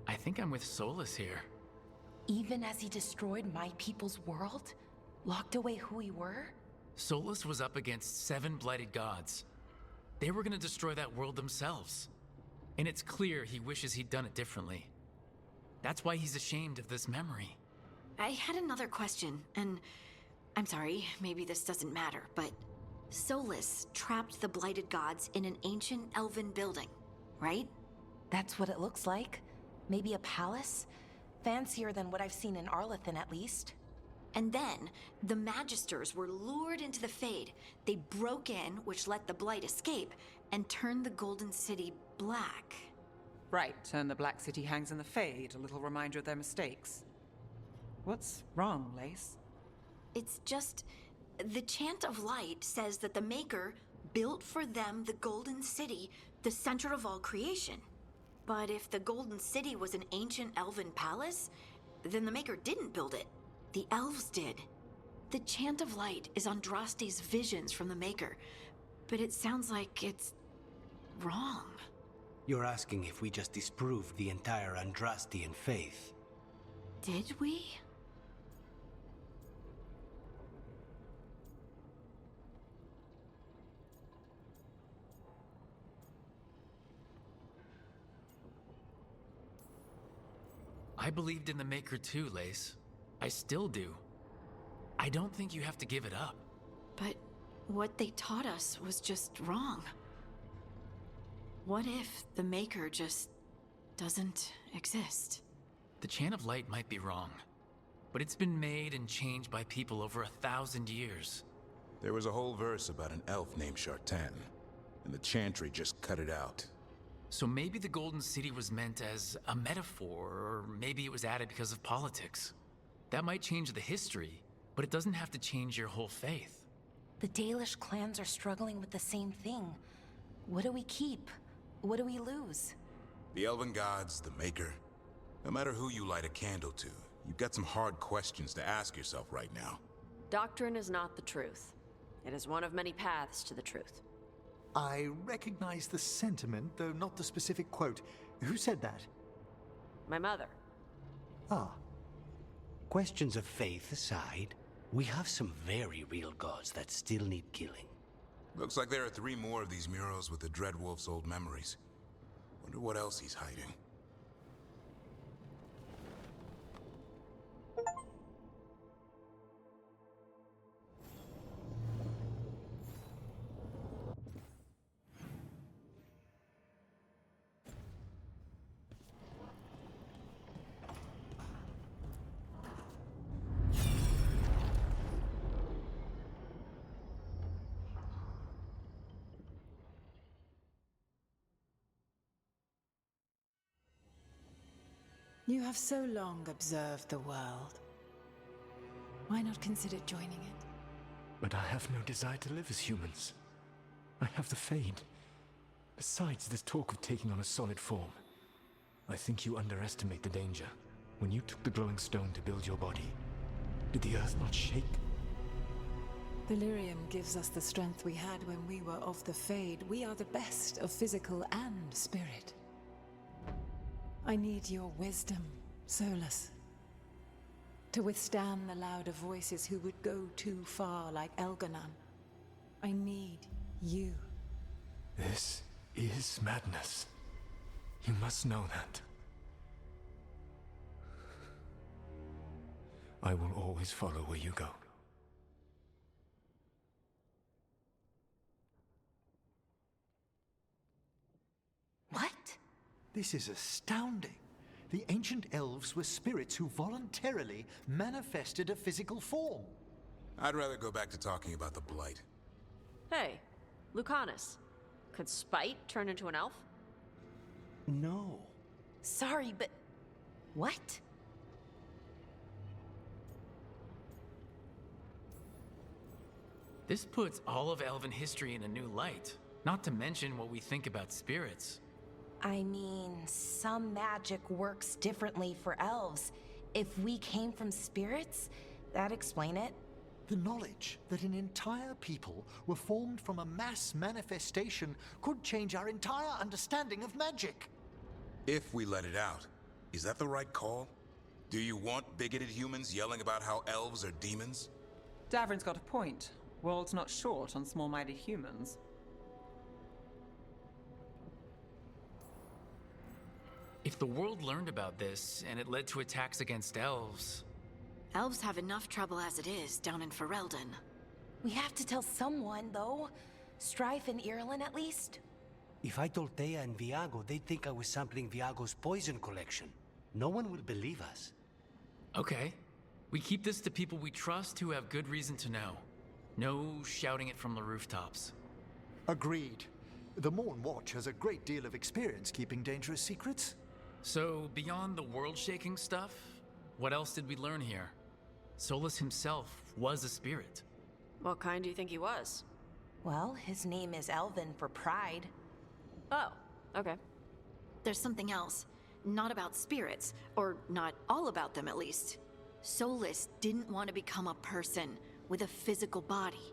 I think I'm with Solus here. Even as he destroyed my people's world? Locked away who we were? Solus was up against 7 blighted gods. They were gonna destroy that world themselves. And it's clear he wishes he'd done it differently. That's why he's ashamed of this memory. I had another question, and I'm sorry, maybe this doesn't matter, but Solus trapped the blighted gods in an ancient elven building, right? That's what it looks like. Maybe a palace? Fancier than what I've seen in Arlathan, at least. And then, the Magisters were lured into the Fade. They broke in, which let the Blight escape, and turned the Golden City black. Right, and the Black City hangs in the Fade, a little reminder of their mistakes. What's wrong, Lace? It's just... the Chant of Light says that the Maker built for them the Golden City, the center of all creation. But if the Golden City was an ancient elven palace, then the Maker didn't build it. The elves did. The Chant of Light is Andraste's visions from the Maker, but it sounds like it's wrong. You're asking if we just disproved the entire Andrastian faith. Did we? I believed in the Maker too, Lace. I still do. I don't think you have to give it up. But what they taught us was just wrong. What if the Maker just doesn't exist? The Chant of Light might be wrong, but it's been made and changed by people over 1,000 years. There was a whole verse about an elf named Shartan, and the Chantry just cut it out. So maybe the Golden City was meant as a metaphor, or maybe it was added because of politics. That might change the history, but it doesn't have to change your whole faith. The Dalish clans are struggling with the same thing. What do we keep? What do we lose? The Elven Gods, the Maker. No matter who you light a candle to, you've got some hard questions to ask yourself right now. Doctrine is not the truth. It is one of many paths to the truth. I recognize the sentiment, though not the specific quote. Who said that? My mother. Ah. Questions of faith aside, we have some very real gods that still need killing. Looks like there are 3 more of these murals with the Dreadwolf's old memories. Wonder what else he's hiding. You have so long observed the world. Why not consider joining it? But I have no desire to live as humans. I have the Fade. Besides, this talk of taking on a solid form. I think you underestimate the danger. When you took the glowing stone to build your body, did the earth not shake? The lyrium gives us the strength we had when we were of the Fade. We are the best of physical and spirit. I need your wisdom, Solus. To withstand the louder voices who would go too far like Elganon. I need you. This is madness. You must know that. I will always follow where you go. What? This is astounding. The ancient elves were spirits who voluntarily manifested a physical form. I'd rather go back to talking about the Blight. Hey, Lucanus. Could Spite turn into an elf? No. Sorry, but... what? This puts all of elven history in a new light, not to mention what we think about spirits. I mean, some magic works differently for elves. If we came from spirits, that'd explain it. The knowledge that an entire people were formed from a mass manifestation could change our entire understanding of magic. If we let it out, is that the right call? Do you want bigoted humans yelling about how elves are demons? Davrin's got a point. World's not short on small-minded humans. If the world learned about this, and it led to attacks against elves... Elves have enough trouble as it is down in Ferelden. We have to tell someone, though. Strife and Irulan, at least. If I told Thea and Viago, they'd think I was sampling Viago's poison collection. No one will believe us. Okay. We keep this to people we trust who have good reason to know. No shouting it from the rooftops. Agreed. The Morn Watch has a great deal of experience keeping dangerous secrets. So, beyond the world-shaking stuff, what else did we learn here? Solus himself was a spirit. What kind do you think he was? Well, his name is Elven for pride. Oh, okay. There's something else. Not about spirits, or not all about them at least. Solus didn't want to become a person with a physical body.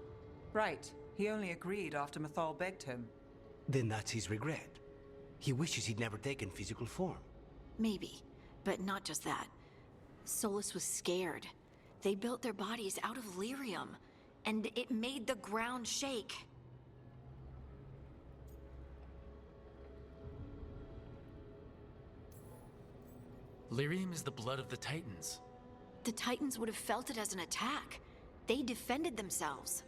Right. He only agreed after Mathal begged him. Then that's his regret. He wishes he'd never taken physical form. Maybe, but not just that. Solus was scared. They built their bodies out of lyrium, and it made the ground shake. Lyrium is the blood of the Titans. The Titans would have felt it as an attack. They defended themselves.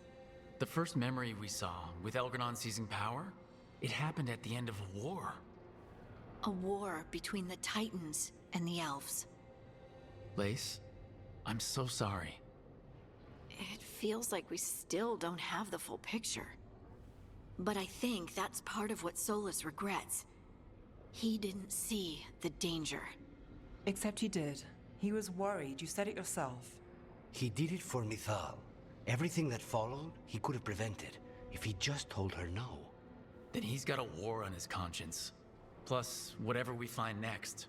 The first memory we saw, with Elgranon seizing power, it happened at the end of a war. A war between the Titans and the elves. Lace, I'm so sorry. It feels like we still don't have the full picture. But I think that's part of what Solus regrets. He didn't see the danger. Except he did. He was worried. You said it yourself. He did it for Mithal. Everything that followed, he could have prevented if he just told her no. Then he's got a war on his conscience. Plus, whatever we find next.